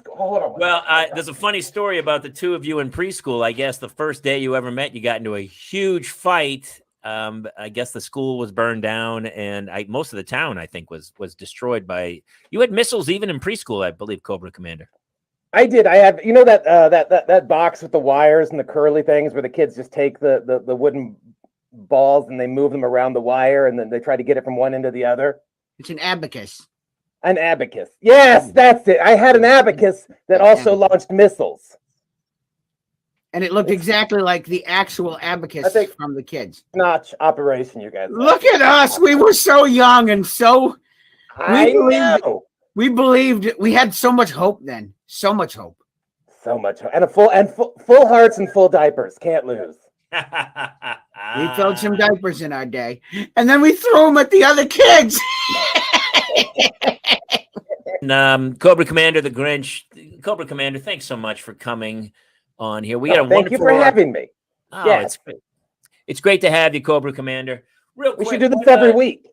Hold on. Well, there's a funny story about the two of you in preschool. I guess the first day you ever met, you got into a huge fight. I guess the school was burned down, and most of the town, I think, was destroyed by. You had missiles even in preschool, I believe, Cobra Commander. I did. I have, that box with the wires and the curly things where the kids just take the wooden balls and they move them around the wire, and then they try to get it from one end to the other. It's an abacus. An abacus. Yes, that's it. I had an abacus that also launched missiles. And it looked exactly like the actual abacus from the kids. Notch operation, you guys. Look at us. We were so young and so. We believed. We had so much hope then. So much hope. So much hope. And full hearts and full diapers. Can't lose. We filled some diapers in our day. And then we threw them at the other kids. And, Cobra Commander, the Grinch. Cobra Commander, thanks so much for coming on here. We got a wonderful. Thank you for having me. Oh, yes. It's great to have you, Cobra Commander. Real quick, we should do this every week.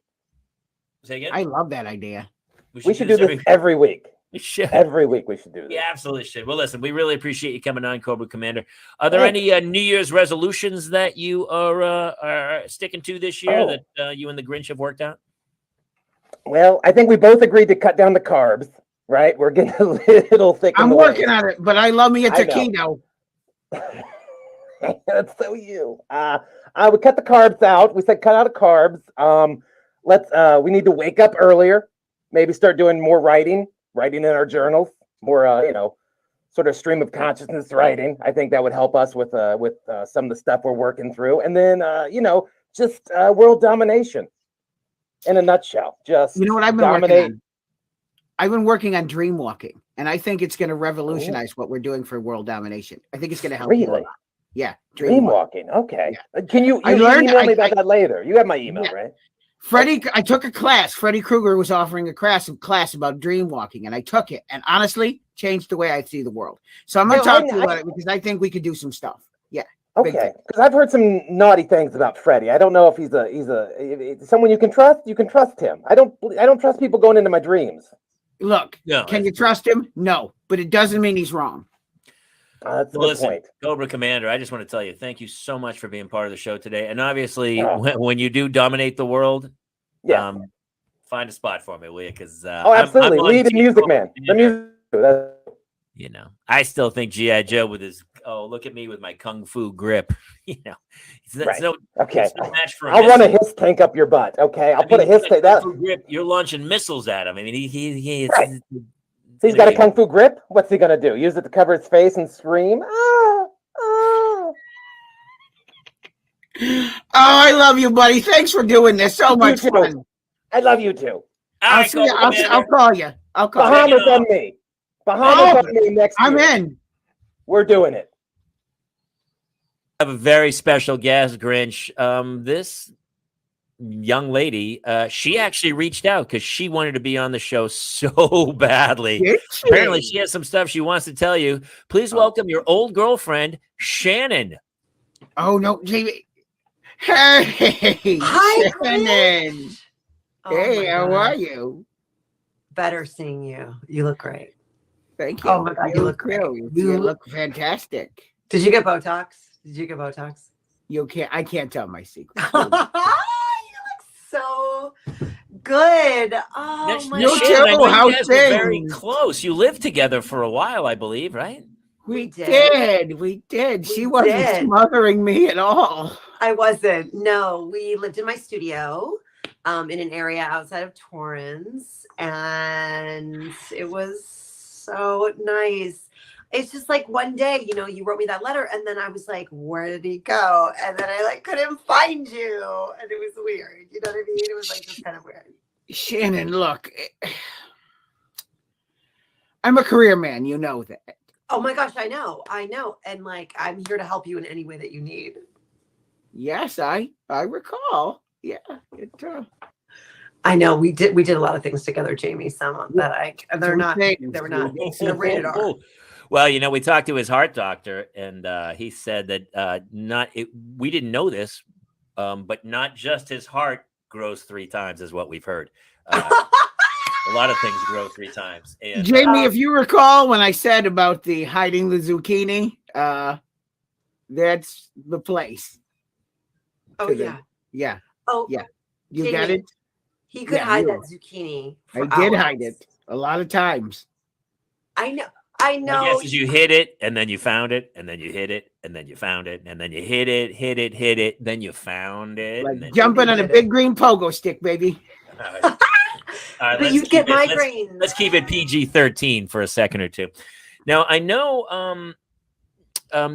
Say again? I love that idea. We should do this every week. We should. Every week we should do this. Yeah, absolutely should. Well, listen, we really appreciate you coming on, Cobra Commander. Are there any New Year's resolutions that you are sticking to this year that you and the Grinch have worked out? Well, I think we both agreed to cut down the carbs, right? We're getting a little thick. I'm working on it, but I love me a taquito. That's so you. We cut the carbs out. We said cut out of carbs. We need to wake up earlier. Maybe start doing more writing in our journals. More, sort of stream of consciousness writing. I think that would help us with some of the stuff we're working through. And then, just world domination. In a nutshell, just what I've been working on? I've been working on dream walking, and I think it's going to revolutionize what we're doing for world domination. I think it's going to help. Really? A lot. Yeah. Dream walking. Okay. Yeah. Can you email me about that later? You have my email, right? Freddie, I took a class. Freddie Krueger was offering a class about dream walking, and I took it, and honestly, changed the way I see the world. So I'm going to talk to you about it because I think we could do some stuff. Yeah. Okay, because I've heard some naughty things about Freddie. I don't know if he's someone you can trust. You can trust him. I don't trust people going into my dreams. Look, can you trust him? No, but it doesn't mean he's wrong. That's a good point. Cobra Commander, I just want to tell you, thank you so much for being part of the show today. And obviously, when you do dominate the world, find a spot for me, will you? Because absolutely, lead the Music Man. The music. I still think G.I. Joe with his look at me with my kung fu grip. It's no match for him. I'll run a hiss tank up your butt. Okay, I'll put a hiss tank. Grip. You're launching missiles at him. I mean, he's got a kung fu grip. What's he gonna do? Use it to cover his face and scream? Oh, I love you, buddy. Thanks for doing this. So much fun. I love you too. I'll see you. I'll call you. Bahamas on me. Bahamas on me next year. I'm in. We're doing it. I have a very special guest, Grinch. This young lady, she actually reached out because she wanted to be on the show so badly. Apparently, she has some stuff she wants to tell you. Please welcome your old girlfriend, Shannon. Oh, no, Jamie. Hey. Hi, Shannon. Hey, how are you? Better seeing you. You look great. Thank you. Oh my God, you look great. You look fantastic. Did you get Botox? Did you get Botox? I can't tell my secret. You look so good. Oh That's- my You God. too. Shannon, I know How's you guys were very things? close. You lived together for a while, I believe, right? We did. did. We did. She We wasn't did. smothering me at all. I wasn't. No, we lived in my studio in an area outside of Torrance, and it was so nice. It's just like one day, you know, you wrote me that letter, and then I was like, where did he go? And then I like couldn't find you, and it was weird. You know what I mean? It was like just kind of weird. Shannon, look, I'm a career man. You know that. Oh my gosh, I know, and like I'm here to help you in any way that you need. Yes, I recall. Yeah, I know we did a lot of things together, Jamie. Some that they're not rated R. Oh. Well, you know, we talked to his heart doctor, and he said that we didn't know this, but not just his heart grows 3 times, is what we've heard. A lot of things grow 3 times. And, Jamie, if you recall when I said about the hiding the zucchini, that's the place. Oh yeah. Yeah. Oh yeah. You Jamie, got it? He could Yeah, hide you- that zucchini. I for did hours. hide it a lot of times. I know. my guess is you hit it, and then you found it, and then you hit it, and then you found it, and then you hit it, then you found it. Like and then jumping on a did it. big green pogo stick, baby. All right. All right, But you get let's- migraines. Let's keep it PG-13 for a second or two. Now, I know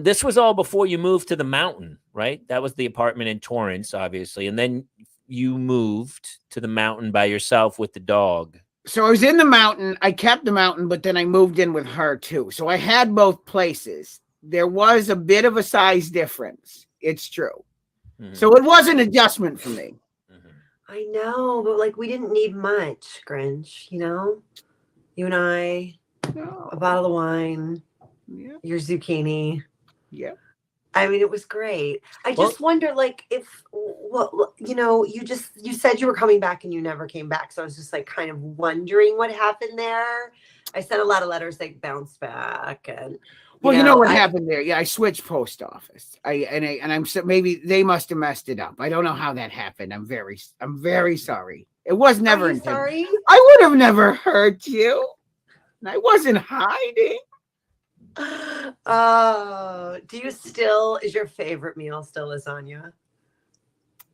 this was all before you moved to the mountain, right? That was the apartment in Torrance, obviously. And then you moved to the mountain by yourself with the dog. So I was in the mountain. I kept the mountain, but then I moved in with her too. So I had both places. There was a bit of a size difference. It's true. Mhm. So it was an adjustment for me. Mhm. I know, but like we didn't need much, Grinch. You know, you and I, No. a bottle of wine, Yeah. your zucchini. Yeah. I mean, it was great. I just wonder, like, if you know, you said you were coming back and you never came back. So I was just like kind of wondering what happened there. I sent a lot of letters, like bounced back, and Well, you know what happened there? Yeah, I switched post office. I'm so maybe they must have messed it up. I don't know how that happened. I'm very sorry. It was never Are you intended. sorry? I would have never hurt you. And I wasn't hiding. Oh, is your favorite meal still lasagna?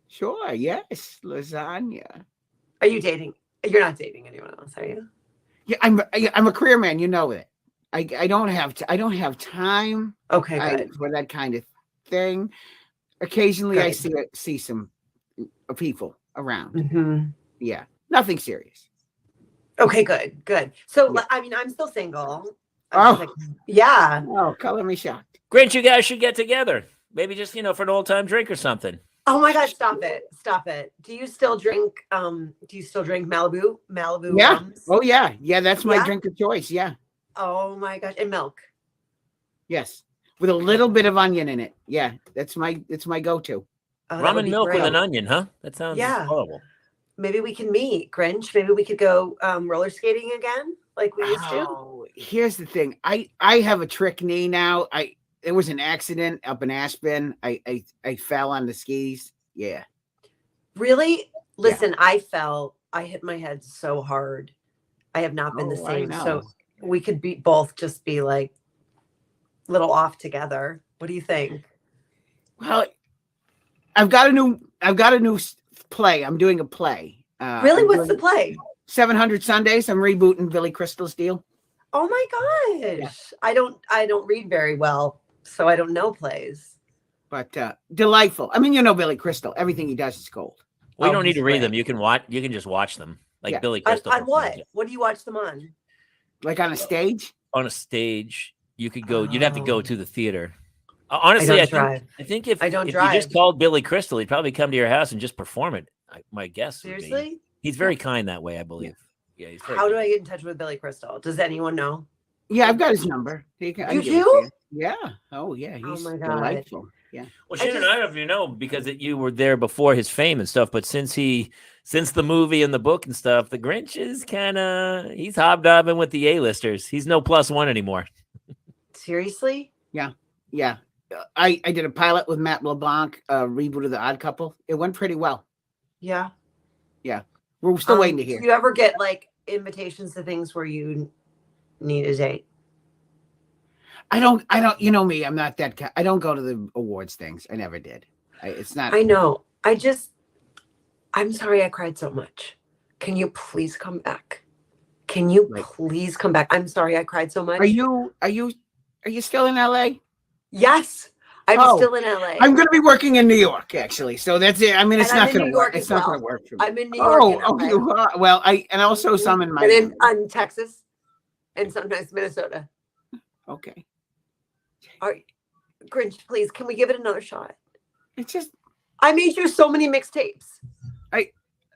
Sure, yes, lasagna. Are you dating? You're not dating anyone else, are you? Yeah, I'm a career man. You know it. I don't have time Okay, good. for that kind of thing. Occasionally, I Good. see some people around. Mhm. Yeah, nothing serious. Okay, good. So, Yeah. I mean, I'm still single. Oh. Yeah. Oh, color me shocked. Grinch, you guys should get together. Maybe just, for an old time drink or something. Oh my gosh, stop it. Do you still drink Malibu Yeah. rums? Oh yeah. Yeah, that's my Yeah? drink of choice. Yeah. Oh my gosh, and milk. Yes. With a little bit of onion in it. Yeah. It's my go-to. Oh, that Rum would and be milk with great. an onion, huh? That sounds horrible. Maybe we can meet, Grinch. Maybe we could go roller skating again, like we used to. Oh, here's the thing. I have a trick knee now. There was an accident up in Aspen. I fell on the skis. Yeah. Really? Listen, I hit my head so hard. I have not been the Oh, I same. So know. we could both just be like little off together. What do you think? Well, I've got a new play. I'm doing a play. Really? I'm What's the doing play? 700 Sundays. I'm rebooting Billy Crystal's deal. Oh my gosh. I don't read very well, so I don't know plays. But delightful. I mean, you know Billy Crystal. Everything he does is gold. We Oh, don't need he's to read great. them. You can just watch them. Like Yeah. Billy On Crystal. what? What do you watch them on? Like on a stage. On a stage, you could go. You'd have to Oh. go to the theater. Honestly, don't drive. I think if I don't if you just drive. called Billy Crystal, he'd probably come to your house and just perform it. My guess. would be. Seriously? He's very kind that way, I believe. Yeah, he's very How do good. I get in touch with Billy Crystal? Does anyone know? Yeah, I've got his number. I You can give it to do? you. Yeah. Oh yeah. Oh He's my God. delightful. Yeah. Well, I Shannon, just- I don't know if you know because you were there before his fame and stuff, but since the movie and the book and stuff, the Grinch is he's hobnobbing with the A-listers. He's no +1 anymore. Seriously? Yeah. I did a pilot with Matt LeBlanc, reboot of The Odd Couple. It went pretty well. Yeah. We're still waiting to hear. Do you ever get like invitations to things where you need a date? I don't. You know me. I'm not that. I don't go to the awards things. I never did. It's not. I know. I'm sorry I cried so much. Can you please come back? Can you please come back? I'm sorry I cried so much. Are you still in LA? Yes. I'm still in LA. I'm going to be working in New York, actually. So that's it. I mean, it's And not I'm in going to New work. York It's as not well. going to work for me. I'm in New York. Oh, you are. Well, and also some in And Miami. in Texas and sometimes Minnesota. Okay. Grinch, please, can we give it another shot? It's just I made you so many mixtapes.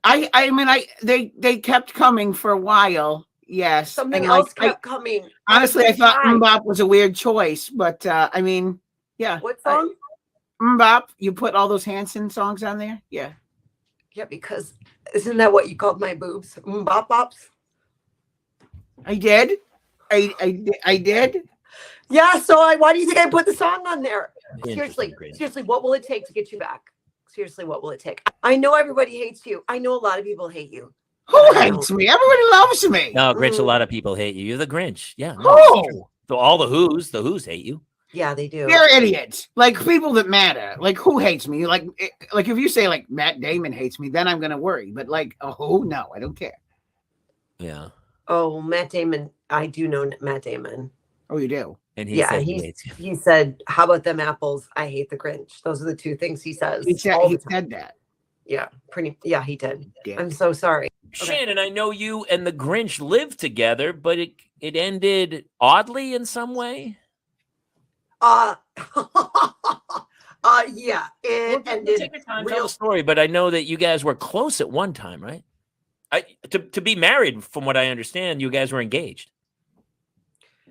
I mean, they kept coming for a while. Yes. Something and else kept coming. Honestly, I thought Mbop was a weird choice, but I mean, yeah. What song? Mbop, you put all those Hanson songs on there? Yeah. Yeah, because isn't that what you called my boobs? Mbop bops? I did. I did. Yeah, so why do you think I put the song on there? Interesting, Seriously, what will it take to get you back? Seriously, what will it take? I know everybody hates you. I know a lot of people hate you. Who hates me? Everybody loves me. No, Grinch, a lot of people hate you. You're the Grinch. Yeah. Who? So all the Who's hate you. Yeah, they do. They're idiots. Like people that matter. Like who hates me? Like if you say like Matt Damon hates me, then I'm gonna worry. But like who? No, I don't care. Yeah. Oh, Matt Damon. I do know Matt Damon. Oh, you do? And he said he hates you. He said, "How about them apples? I hate the Grinch." Those are the two things he says. He said that. Yeah, yeah, he did. Yeah. I'm so sorry. Shannon, I know you and the Grinch lived together, but it ended oddly in some way. Yeah, it ended. Take your time, tell the story, but I know that you guys were close at one time, right? To be married, from what I understand, you guys were engaged.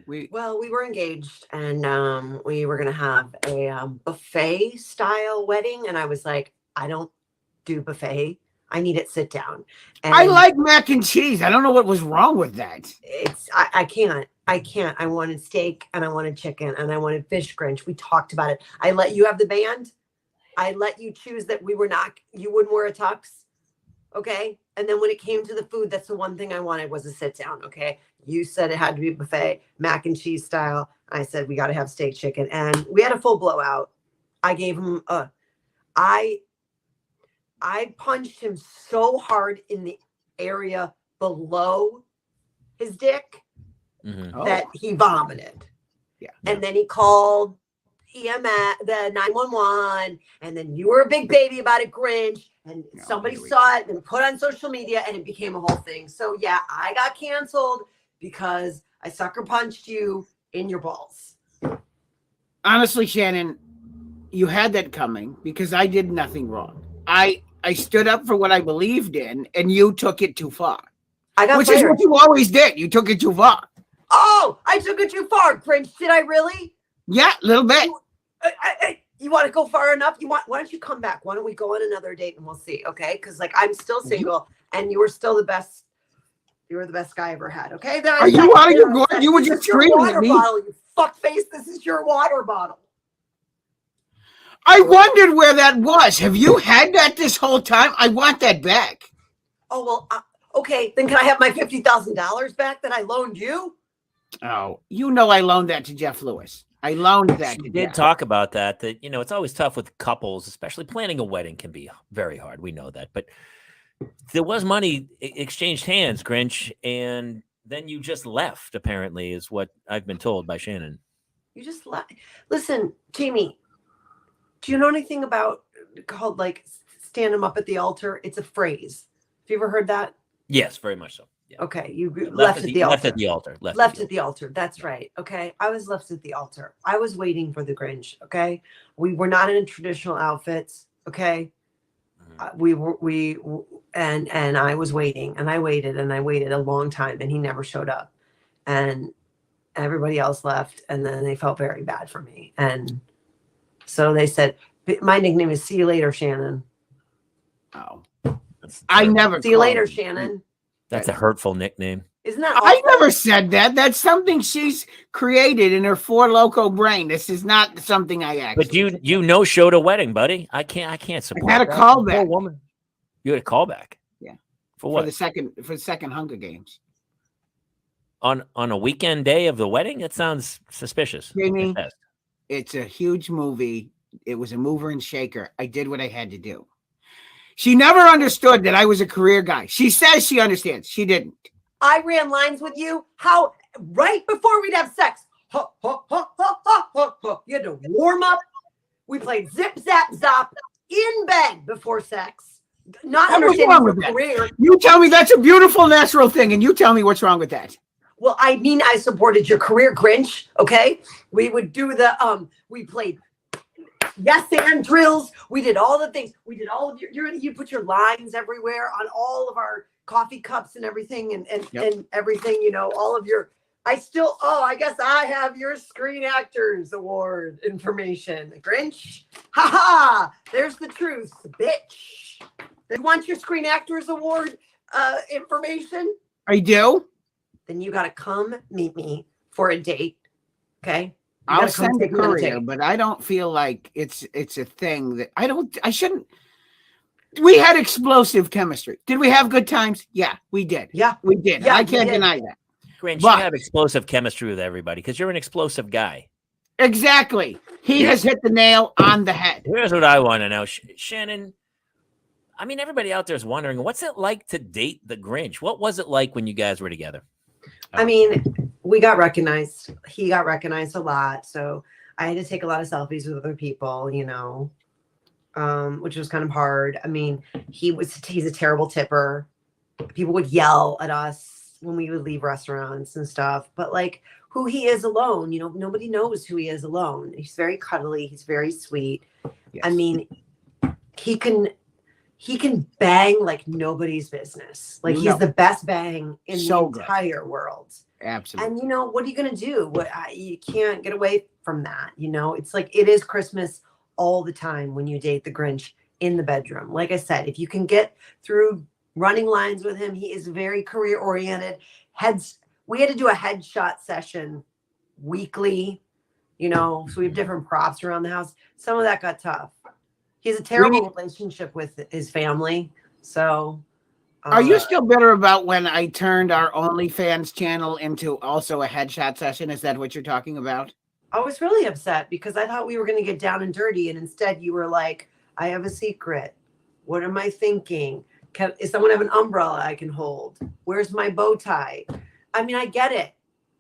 We were engaged, and we were gonna have a buffet style wedding, and I was like, I don't do buffet. I need it sit down. And I like mac and cheese. I don't know what was wrong with that. I can't. I wanted steak and I wanted chicken and I wanted fish, Grinch. We talked about it. I let you have the band. I let you choose that you wouldn't wear a tux. Okay. And then when it came to the food, that's the one thing I wanted was a sit down. Okay. You said it had to be buffet, mac and cheese style. I said, we got to have steak, chicken. And we had a full blowout. I gave him I punched him so hard in the area below his dick that he vomited. Yeah. And then he called EMS, the 911, and then you were a big baby about it, Grinch, and somebody saw it and put on social media, and it became a whole thing. So yeah, I got canceled because I sucker punched you in your balls. Honestly, Shannon, you had that coming because I did nothing wrong. I stood up for what I believed in, and you took it too far. Which is what you always did. You took it too far. Oh, I took it too far, Grinch. Did I really? Yeah, a little bit. You want to go far enough? Why don't you come back? Why don't we go on another date and we'll see? Okay, because like I'm still single, and you were still the best. You were the best guy I ever had. Okay. Are you out of your gourd? You were just screaming at me. Bottle, you fuckface. This is your water bottle. I wondered where that was. Have you had that this whole time? I want that back. Oh, well, okay. Then can I have my $50,000 back that I loaned you? Oh, you know I loaned that to Jeff Lewis. I loaned that We to did Jeff. talk about that, it's always tough with couples, especially planning a wedding can be very hard. We know that. But there was money exchanged hands, Grinch, and then you just left, apparently, is what I've been told by Shannon. You just left. Listen, Jamie, do you know anything about called like stand them up at the altar? It's a phrase. Have you ever heard that? Yes, very much so. Yeah. Okay, you left at the altar. Left at the altar. Left at the altar. That's right. Okay, I was left at the altar. I was waiting for the Grinch. Okay, we were not in traditional outfits. Okay, and I was waiting, and I waited a long time, and he never showed up, and everybody else left, and then they felt very bad for me, and so they said, "My nickname is See You Later, Shannon." Oh, I never. See you later, Shannon. That's a hurtful nickname. Isn't that I awful? never said that. That's something she's created in her Four Loco brain. This is not something I actually. But you no showed a wedding, buddy. I can't support had a that. callback. Poor woman. You had a callback. Yeah. For what? For the second Hunger Games. On a weekend day of the wedding? That sounds suspicious. Jamie, it's a huge movie. It was a mover and shaker. I did what I had to do. She never understood that I was a career guy. She says she understands. She didn't. I ran lines with you. How right before we'd have sex. Huh, huh, huh, huh, huh, huh, huh. You had to warm up. We played zip, zap, zop in bed before sex. Not understanding your career. You tell me that's a beautiful, natural thing, and you tell me what's wrong with that. Well, I mean, I supported your career, Grinch. Okay, we would do we played yes and drills. We did all the things. We did all of you put your lines everywhere on all of our coffee cups and everything, and everything. You know, all of your. I guess I have your Screen Actors Award information, Grinch. Ha ha! There's the truth, bitch. You want your Screen Actors Award information? I do. Then you got to come meet me for a date. Okay. I'll send a courier, but I don't feel like it's a thing that I shouldn't. We had explosive chemistry. Did we have good times? Yeah, we did. Yeah, we did. Yeah, I can't deny that. Grinch, you have explosive chemistry with everybody because you're an explosive guy. Exactly. He has hit the nail on the head. Here's what I want to know, Shannon. I mean, everybody out there is wondering, what's it like to date the Grinch? What was it like when you guys were together? I mean, we got recognized. He got recognized a lot. So I had to take a lot of selfies with other people, you know, which was kind of hard. I mean, he's a terrible tipper. People would yell at us when we would leave restaurants and stuff. But like who he is alone, you know, nobody knows who he is alone. He's very cuddly. He's very sweet. Yes. I mean, he can bang like nobody's business. Like he's the best bang in the entire world. Absolutely. And you know, what are you going to do? You can't get away from that. You know, it's like, it is Christmas all the time when you date the Grinch in the bedroom. Like I said, if you can get through running lines with him, he is very career oriented. We had to do a headshot session weekly, you know, so we have different props around the house. Some of that got tough. He has a terrible relationship with his family. So are you still bitter about when I turned our OnlyFans channel into also a headshot session? Is that what you're talking about? I was really upset because I thought we were going to get down and dirty. And instead you were like, I have a secret. What am I thinking? Is someone have an umbrella I can hold? Where's my bow tie? I mean, I get it.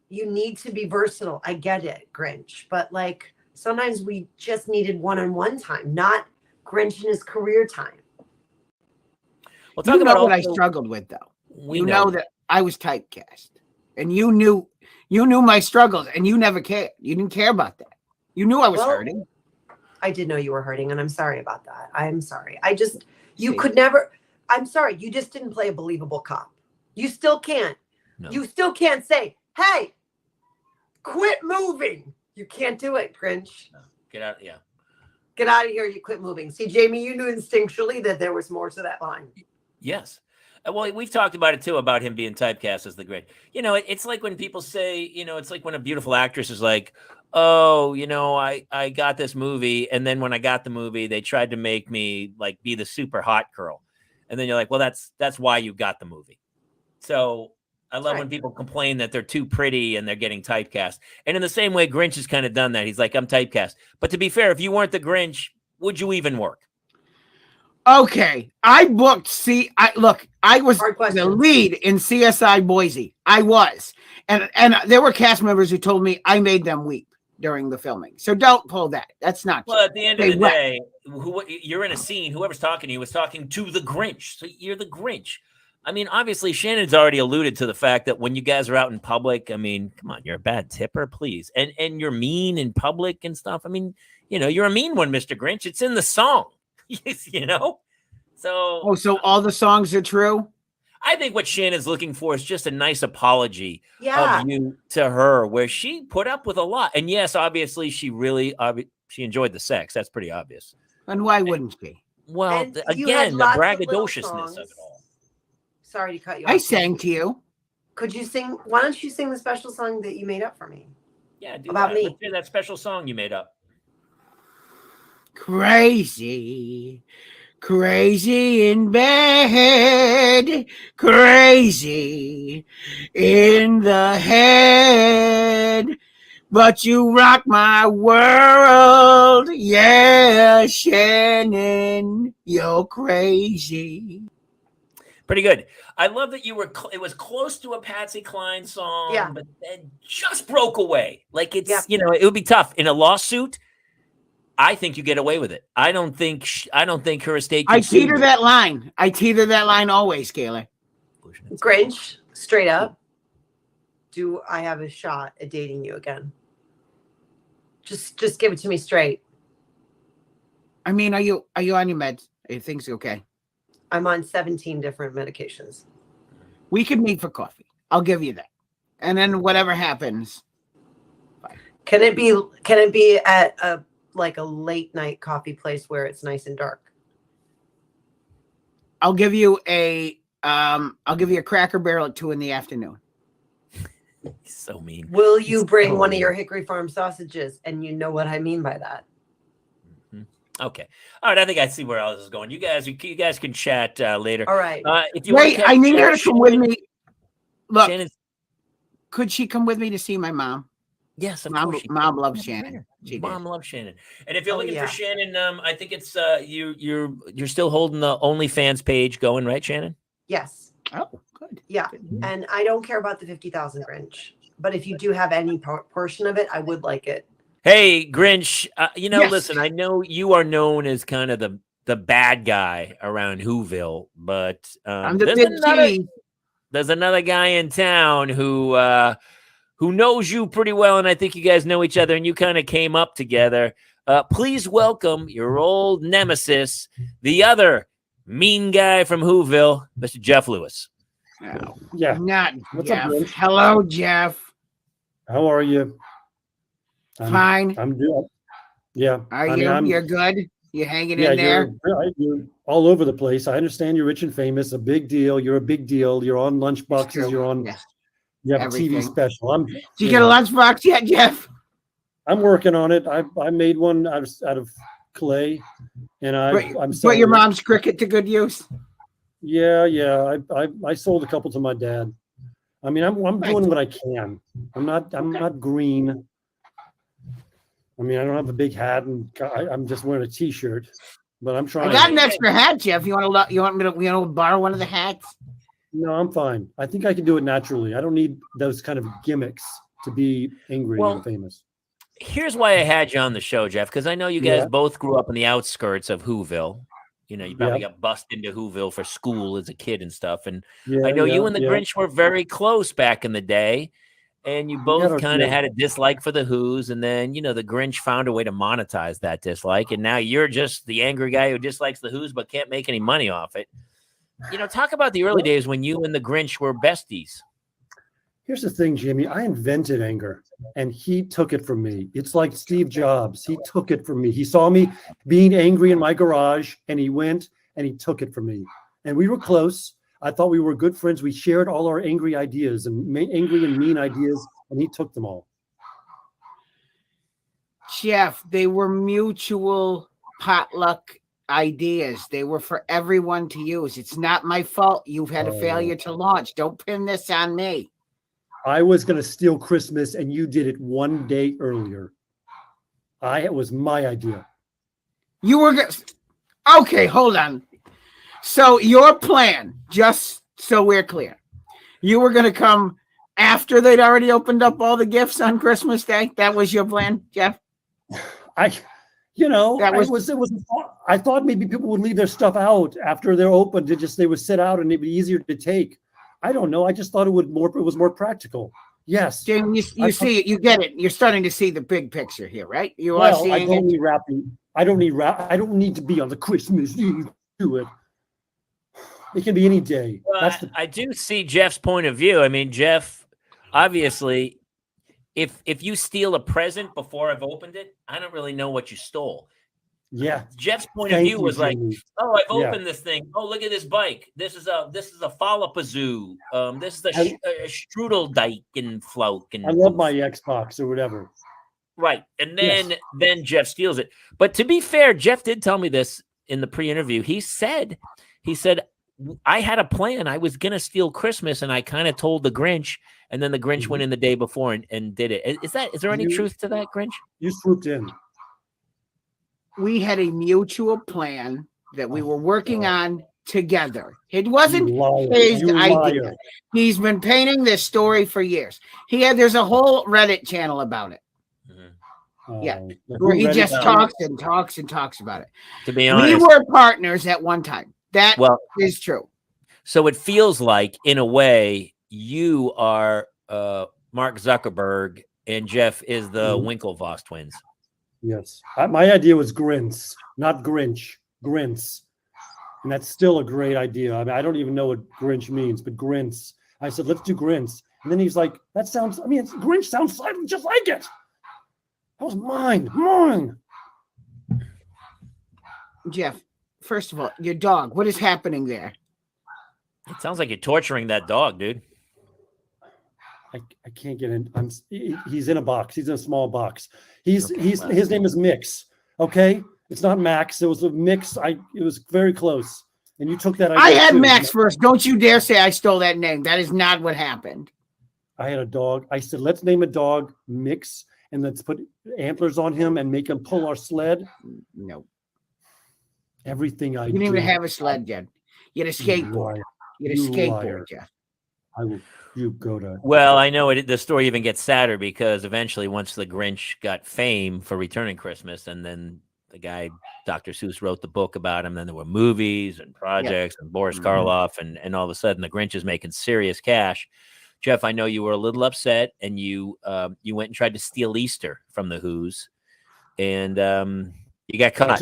You need to be versatile. I get it, Grinch. But like, sometimes we just needed one-on-one time, not Grinch in his career time. Well, talk about what I struggled with, though. You know that I was typecast, and you knew my struggles, and you never cared. You didn't care about that. You knew I was hurting. I did know you were hurting, and I'm sorry about that. I'm sorry. You could never. I'm sorry. You just didn't play a believable cop. You still can't. No. You still can't say, "Hey, quit moving." You can't do it, Grinch. No. Get out. Yeah. Get out of here. You quit moving. See, Jamie, you knew instinctually that there was more to that line. Yes. Well, we've talked about it, too, about him being typecast as the Grinch. You know, it's like when people say, you know, it's like when a beautiful actress is like, oh, you know, I got this movie. And then when I got the movie, they tried to make me like be the super hot girl. And then you're like, well, that's why you got the movie. So I love when people complain that they're too pretty and they're getting typecast. And in the same way, Grinch has kind of done that. He's like, I'm typecast. But to be fair, if you weren't the Grinch, would you even work? Okay. I booked. I was the lead in CSI Boise. I was. And there were cast members who told me I made them weep during the filming. So don't pull that. That's not true. Well, at the end of the day, you're in a scene. Whoever's talking to you was talking to the Grinch. So you're the Grinch. I mean, obviously, Shannon's already alluded to the fact that when you guys are out in public, I mean, come on, you're a bad tipper, please. And you're mean in public and stuff. I mean, you know, you're a mean one, Mr. Grinch. It's in the song, you know? So all the songs are true? I think what Shannon's looking for is just a nice apology of you to her, where she put up with a lot. And yes, obviously, she enjoyed the sex. That's pretty obvious. And why wouldn't she? Well, again, the braggadociousness of it all. Sorry to cut you off. I sang to you. Could you sing? Why don't you sing the special song that you made up for me? Yeah, do About that. me. Let's hear that special song you made up. Crazy, crazy in bed, crazy in the head, but you rock my world, yeah, Shannon, you're crazy. Pretty good. I love that you were. It was close to a Patsy Cline song, Yeah. but then just broke away. Like it's Yeah. it would be tough in a lawsuit. I think you get away with it. I don't think her estate. I teeter that line. I teeter that line always, Kaler. Grinch, straight up. Do I have a shot at dating you again? Just give it to me straight. I mean, are you on your meds? Are things okay? I'm on 17 different medications. We could meet for coffee. I'll give you that. And then whatever happens. Fine. Can it be at a late night coffee place where it's nice and dark? I'll give you a Cracker Barrel at 2 p.m. So mean. Will you bring one of your Hickory Farm sausages? And you know what I mean by that. Okay. All right. I think I see where all this is going. You guys can chat later. All right. If you Wait, I need her to come with me. Look, Shannon's, could she come with me to see my mom? yes, of Mom, course. mom loves Shannon. She Mom did. loves Shannon. And if you're Oh, looking yeah. for Shannon, I think it's you're still holding the OnlyFans page going, right, Shannon? Yes. Oh, good. Yeah. And I don't care about the 50,000 Grinch. But if you do have any portion of it, I would like it. Hey, Grinch, Yes. listen, I know you are known as kind of the bad guy around Whoville, but I'm the big T. there's another guy in town who knows you pretty well, and I think you guys know each other, and you kind of came up together. Please welcome your old nemesis, the mean guy from Whoville, Mr. Jeff Lewis. Oh, Yeah. not What's up, Jeff. Grinch? Hello, Jeff. How are you? Fine. I'm good. Yeah. Are I mean, you? You're good. You hanging yeah, in there? you're all over the place. I understand you're rich and famous, a big deal. You're a big deal. You're on lunchboxes. True. You're on. Yes. You have a Everything. TV special. Did you get a lunchbox yet, Jeff? I'm working on it. I made one out of clay, and I'm Put selling your it. mom's cricket to good use. Yeah. I sold a couple to my dad. I mean, I'm doing what I can. I'm not green. I mean, I don't have a big hat, and I'm just wearing a T-shirt, but I'm trying. I got an extra hat, Jeff. You want me to borrow one of the hats? No, I'm fine. I think I can do it naturally. I don't need those kind of gimmicks to be angry and famous. Here's why I had you on the show, Jeff, because I know you guys both grew up in the outskirts of Whoville. You probably got bussed into Whoville for school as a kid and stuff. And I know you and the Grinch were very close back in the day. And you both kind of had a dislike for the Who's. And then, the Grinch found a way to monetize that dislike. And now you're just the angry guy who dislikes the Who's but can't make any money off it. Talk about the early days when you and the Grinch were besties. Here's the thing, Jamie. I invented anger, and he took it from me. It's like Steve Jobs. He took it from me. He saw me being angry in my garage, and he went and he took it from me. And we were close. I thought we were good friends. We shared all our angry ideas and angry and mean ideas, and he took them all. Jeff, they were mutual potluck ideas. They were for everyone to use. It's not my fault you've had a failure to launch. Don't pin this on me. I was going to steal Christmas, and you did it one day earlier. It was my idea. You were okay. Hold on. So your plan, just so we're clear, you were going to come after they'd already opened up all the gifts on Christmas Day. That was your plan, Jeff. I thought maybe people would leave their stuff out after they're open they would sit out and it'd be easier to take. I don't know. I just thought it was more practical. Yes. Jamie, you see it. You get it. You're starting to see the big picture here, right? I don't need wrapping. I don't need to be on the Christmas Eve to it. It can be any day. Well, I do see Jeff's point of view. I mean, Jeff, obviously, if you steal a present before I've opened it, I don't really know what you stole. Yeah. Jeff's point of Thank view you, was like, Jamie. oh, I've Yeah. opened this thing. Oh, look at this bike. This is a Fallapazoo. This is a Strudel Dyken Floken. I love my Xbox or whatever. Right. And then Jeff steals it. But to be fair, Jeff did tell me this in the pre-interview. He said, I had a plan. I was gonna steal Christmas, and I kind of told the Grinch, and then the Grinch went in the day before and did it. Is there any truth to that, Grinch? You swooped in. We had a mutual plan that we were working on together. It wasn't his idea. He's been painting this story for years. There's a whole Reddit channel about it. Yeah, where he just talks and talks and talks about it. To be honest, we were partners at one time. That is true. So it feels like, in a way, you are Mark Zuckerberg and Jeff is the Winklevoss twins. Yes. My idea was Grinch, not Grinch. Grinch. And that's still a great idea. I mean, I don't even know what Grinch means, but Grinch. I said, let's do Grinch. And then he's like, Grinch sounds just like it. That was mine. Jeff, first of all, your dog, what is happening there? It sounds like you're torturing that dog, dude. I can't get in. He's in a box. He's in a small box. His name is Mix. Okay, it's not Max. It was a Mix. It was very close. And you took that idea. I had Max first. Don't you dare say I stole that name. That is not what happened. I had a dog. I said, let's name a dog Mix, and let's put antlers on him and make him pull our sled. No. Everything I You didn't even have a sled yet. You had a skateboard. You had a skateboard, Jeff. I will. You go to. Well, I know it. The story even gets sadder because eventually, once the Grinch got fame for returning Christmas, and then the guy Dr. Seuss wrote the book about him, then there were movies and projects and Boris Karloff, and all of a sudden the Grinch is making serious cash. Jeff, I know you were a little upset, and you went and tried to steal Easter from the Who's, and you got caught. I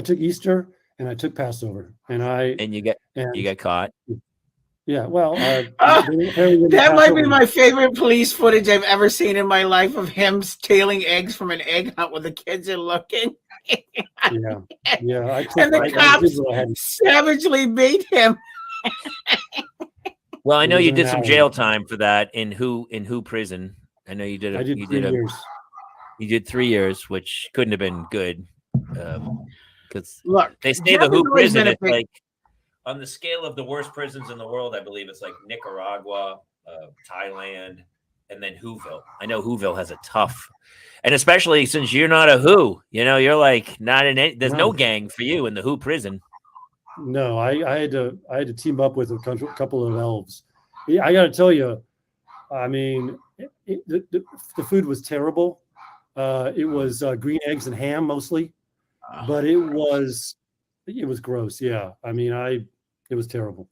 took Easter and I took Passover, and you got caught. Yeah, well, that might be my favorite police footage I've ever seen in my life of him stealing eggs from an egg hunt when the kids are looking. yeah. And the cops savagely beat him. Well, I know you did some jail time for that in who prison. I know you did. I did 3 years. You did 3 years, which couldn't have been good. Because they say Jeff the Who prison is like, on the scale of the worst prisons in the world, I believe it's like Nicaragua, Thailand, and then Whoville. I know Whoville has a tough, and especially since you're not a Who, you're like not in any, there's no gang for you in the Who prison. No, I had to team up with a couple of elves. I got to tell you, I mean, the food was terrible. It was green eggs and ham mostly, but it was gross. Yeah, I mean, it was terrible.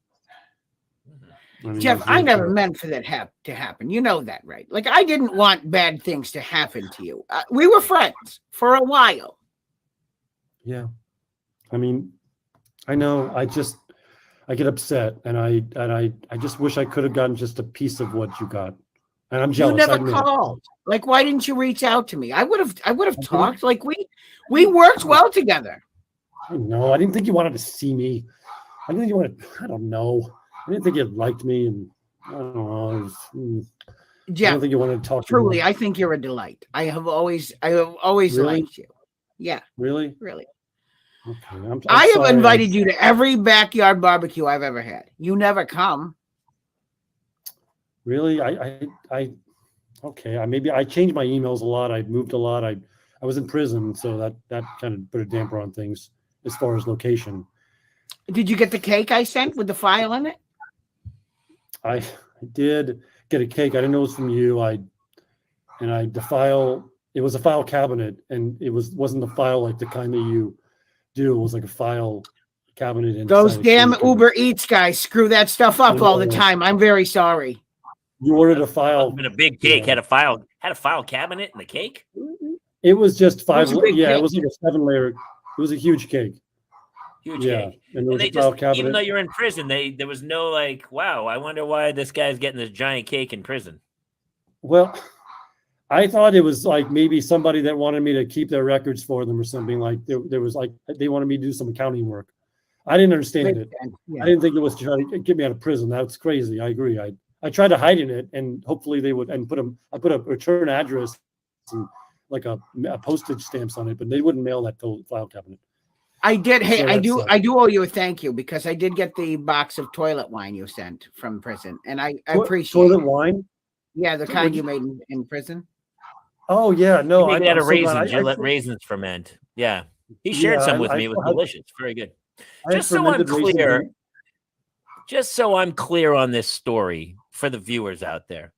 I mean, Jeff, I never meant for that to happen. You know that, right? Like, I didn't want bad things to happen to you. We were friends for a while. Yeah, I mean, I know. I get upset, and I just wish I could have gotten just a piece of what you got. And I'm jealous. You never called. Like, why didn't you reach out to me? I would have talked. Like, we worked well together. I know. I didn't think you wanted to see me. I didn't think you wanted. I don't know. I didn't think you liked me, and I don't know. Jeff, I don't think you wanted to talk. Truly, to me. I think you're a delight. I have always really? Liked you. Yeah. Really? Really. Okay. I have invited you to every backyard barbecue I've ever had. You never come. Really? Okay. Maybe I changed my emails a lot. I moved a lot. I was in prison, so that kind of put a damper on things as far as location. Did you get the cake I sent with the file in it? I did get a cake. I didn't know it was from you. The file. It was a file cabinet, and it wasn't a file like the kind that you do. It was like a file cabinet. Those damn Uber Eats guys screw that stuff up all the time. I'm very sorry. You ordered a file. Been a big cake. Had a file cabinet in the cake. It was just 5. It was like a 7-layer. It was a huge cake. Huge cake. And they just, even though you're in prison, there was no like, wow, I wonder why this guy's getting this giant cake in prison. Well, I thought it was like maybe somebody that wanted me to keep their records for them or something. Like there was like they wanted me to do some accounting work. I didn't understand it. Yeah. I didn't think it was to try to get me out of prison. That's crazy. I agree. I tried to hide in it, and hopefully they would. And I put a return address, and like a postage stamps on it, but they wouldn't mail that to the file cabinet. I did. Hey, So I do owe you a thank you because I did get the box of toilet wine you sent from prison, and I appreciate toilet it. wine. Yeah, the kind you made in prison. Oh yeah, no, I had a raisins. You I let raisins ferment. Yeah, he shared some with me. It was delicious. Very good. Just so I'm clear, just so I'm clear on this story for the viewers out there.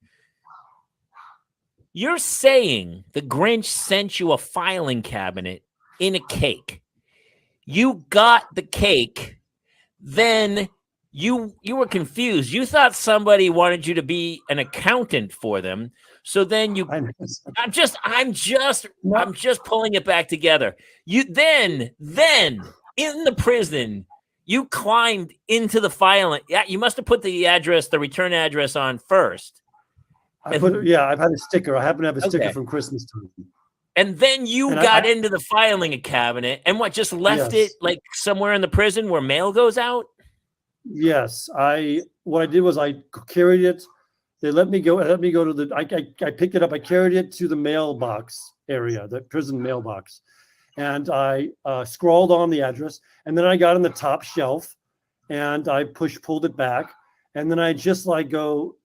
You're saying the Grinch sent you a filing cabinet in a cake. You got the cake, then you were confused. You thought somebody wanted you to be an accountant for them. So then I'm just pulling it back together. You then in the prison, you climbed into the filing. Yeah, you must have put the return address on first. I've had a sticker. I happen to have a sticker from Christmas time. And then you got into the filing cabinet and just left it like somewhere in the prison where mail goes out? Yes. What I did was I carried it. They let me go to the I picked it up. I carried it to the mailbox area, the prison mailbox. And I scrawled on the address. And then I got on the top shelf and I pulled it back. And then I just go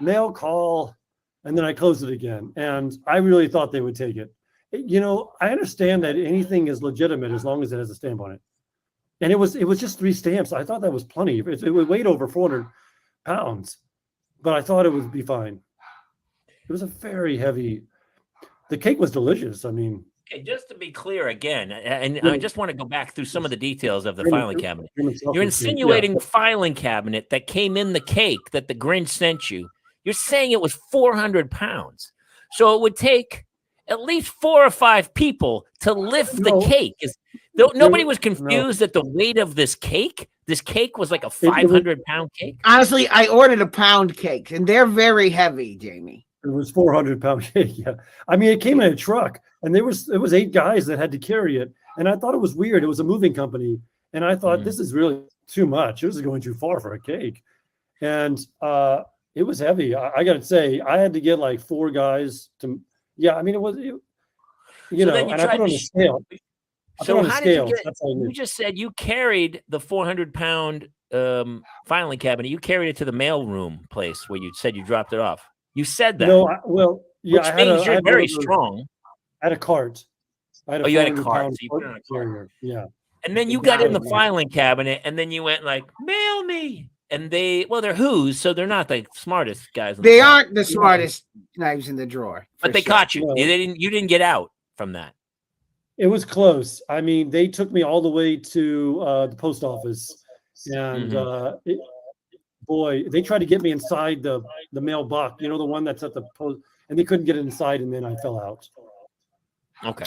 mail call. And then I closed it again. And I really thought they would take it. I understand that anything is legitimate as long as it has a stamp on it. And it was just 3 stamps. I thought that was plenty. It would weigh over 400 pounds, but I thought it would be fine. It was a very heavy. The cake was delicious. I mean, okay, just to be clear again, and I just want to go back through some of the details of the filing cabinet. You're insinuating the filing cabinet that came in the cake that the Grinch sent you. You're saying it was 400 pounds. So it would take at least 4 or 5 people to lift the cake. Nobody was confused at the weight of this cake. This cake was like a 500-pound cake. Honestly, I ordered a pound cake, and they're very heavy, Jamie. It was 400-pound cake. Yeah, I mean, it came in a truck, and it was 8 guys that had to carry it. And I thought it was weird. It was a moving company, and I thought this is really too much. This is going too far for a cake, and it was heavy. I got to say, I had to get like 4 guys to. Yeah, I mean, and I put on a scale. So how did you get? You just said you carried the 400-pound filing cabinet. You carried it to the mailroom place where you said you dropped it off. You said that. No, which means you're very strong. I had a cart. You had a cart. So you put it on a cart. Yeah. And then you got in the filing cabinet, and then you went like, mail me. And they're who's, so they're not the smartest guys. They aren't the smartest knives in the drawer. But they caught you. No. You didn't get out from that. It was close. I mean, they took me all the way to the post office, and they tried to get me inside the mailbox. The one that's at the post, and they couldn't get inside, and then I fell out. Okay.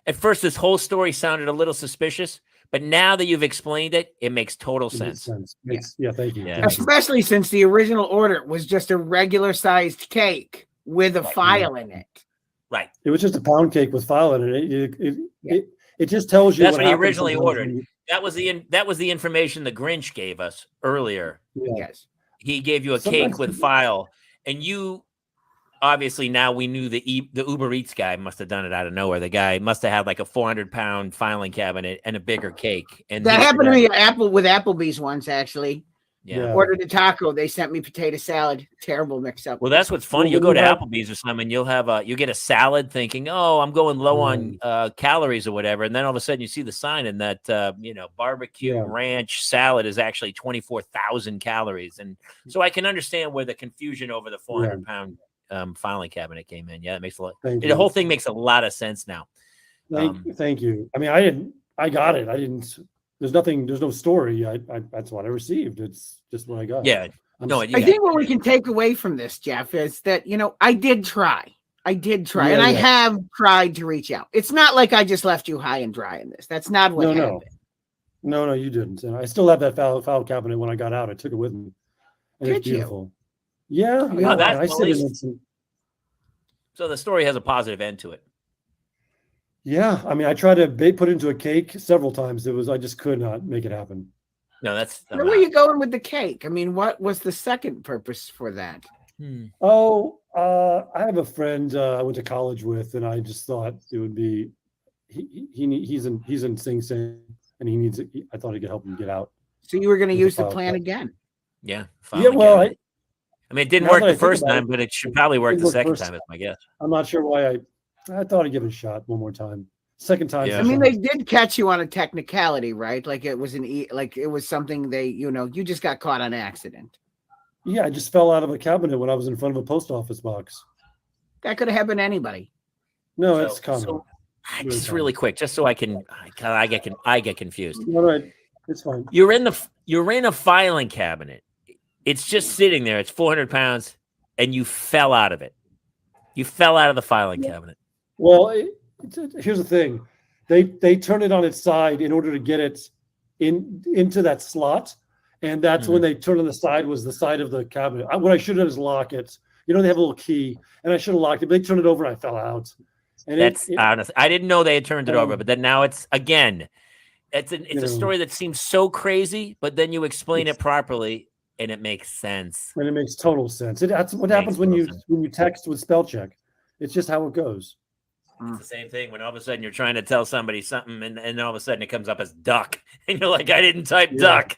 At first, this whole story sounded a little suspicious. But now that you've explained it, it makes total sense. Yeah, thank you. Yeah. Especially since the original order was just a regular sized cake with a file in it. Right. It was just a pound cake with file in it. It just tells you that's what he originally ordered. That was the information the Grinch gave us earlier. Yeah. Yes. He gave you a cake with file, and you. Obviously, now we knew the Uber Eats guy must have done it out of nowhere. The guy must have had like a 400-pound filing cabinet and a bigger cake. And that happened to me with Applebee's once, actually. Yeah. Ordered a taco. They sent me potato salad. Terrible mix-up. Well, that's what's funny. You'll go to Applebee's or something, you'll have you get a salad thinking, oh, I'm going low on calories or whatever. And then all of a sudden you see the sign and that, barbecue ranch salad is actually 24,000 calories. And so I can understand where the confusion over the 400-pound filing cabinet came in. Yeah, it makes a lot. The whole thing makes a lot of sense now. Thank you. I mean, I got it. I didn't. There's no story. That's what I received. It's just what I got. Yeah. I think what we can take away from this, Jeff, is that I did try. And I have tried to reach out. It's not like I just left you high and dry in this. That's not what happened. No, you didn't. And I still have that file cabinet when I got out. I took it with me. And it's beautiful. Yeah, yeah. that's I sit in nice. it. some- So the story has a positive end to it. Yeah, I mean, I tried to put it into a cake several times. I just could not make it happen. No, that's Where were you going with the cake? I mean, what was the second purpose for that? Oh, I have a friend I went to college with, and I just thought it would be he's in Sing Sing, and he needs. I thought he could help him get out. So you were going to With use the the file plan cabinet. again? Yeah. Yeah, well, I mean, it didn't now work that I the think first about it, time, but it should probably work didn't the work second first. time, is my guess. I'm not sure why I thought I'd give it a shot one more time. Second time. Yeah. I mean, they did catch you on a technicality, right? Like it was like it was something you just got caught on accident. Yeah, I just fell out of a cabinet when I was in front of a post office box. That could have happened to anybody. No, So- it's common. so- Really Just common. really quick, just so I get confused. All right, it's fine. You're in a filing cabinet. It's just sitting there. It's 400 pounds, and you fell out of it. You fell out of the filing cabinet. Well, here's the thing: they turn it on its side in order to get it into that slot, and that's when they turn on the side was the side of the cabinet. What I should have done is lock it. They have a little key, and I should have locked it. But they turned it over, and I fell out. And That's honest. I didn't know they had turned it over, but then now it's again. It's a story that seems so crazy, but then you explain it properly, and it makes sense. and it makes total sense. That's what happens when you text with spell check. It's just how it goes. It's the same thing when all of a sudden you're trying to tell somebody something, and then all of a sudden it comes up as duck, and you're like, I didn't type duck.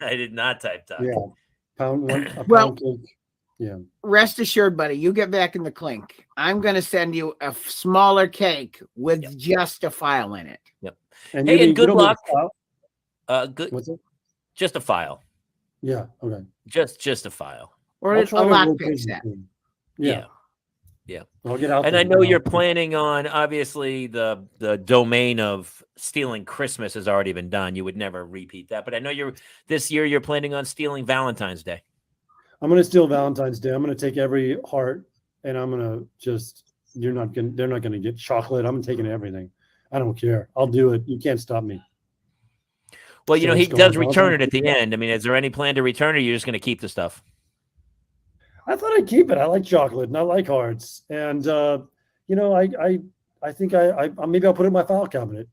I did not type duck. Yeah, a Well- pound cake. Yeah. Rest assured, buddy, you get back in the clink. I'm going to send you a smaller cake with just a file in it. Yep. And Hey, you and need- good you don't need a luck. file? Good. What's it? Just a file. Yeah. Okay. Just a file. Or I'll a try to lockpick locate set. it. Yeah. I'll get out And there. I know you're planning on, obviously, the domain of stealing Christmas has already been done. You would never repeat that. But I know this year you're planning on stealing Valentine's Day. I'm going to steal Valentine's Day. I'm going to take every heart, and I'm going to they're not going to get chocolate. I'm taking everything. I don't care. I'll do it. You can't stop me. Well, So he it's does going return on. it at the end. I mean, is there any plan to return it, or you're just going to keep the stuff? I thought I'd keep it. I like chocolate and I like hearts. And I think maybe I'll put it in my file cabinet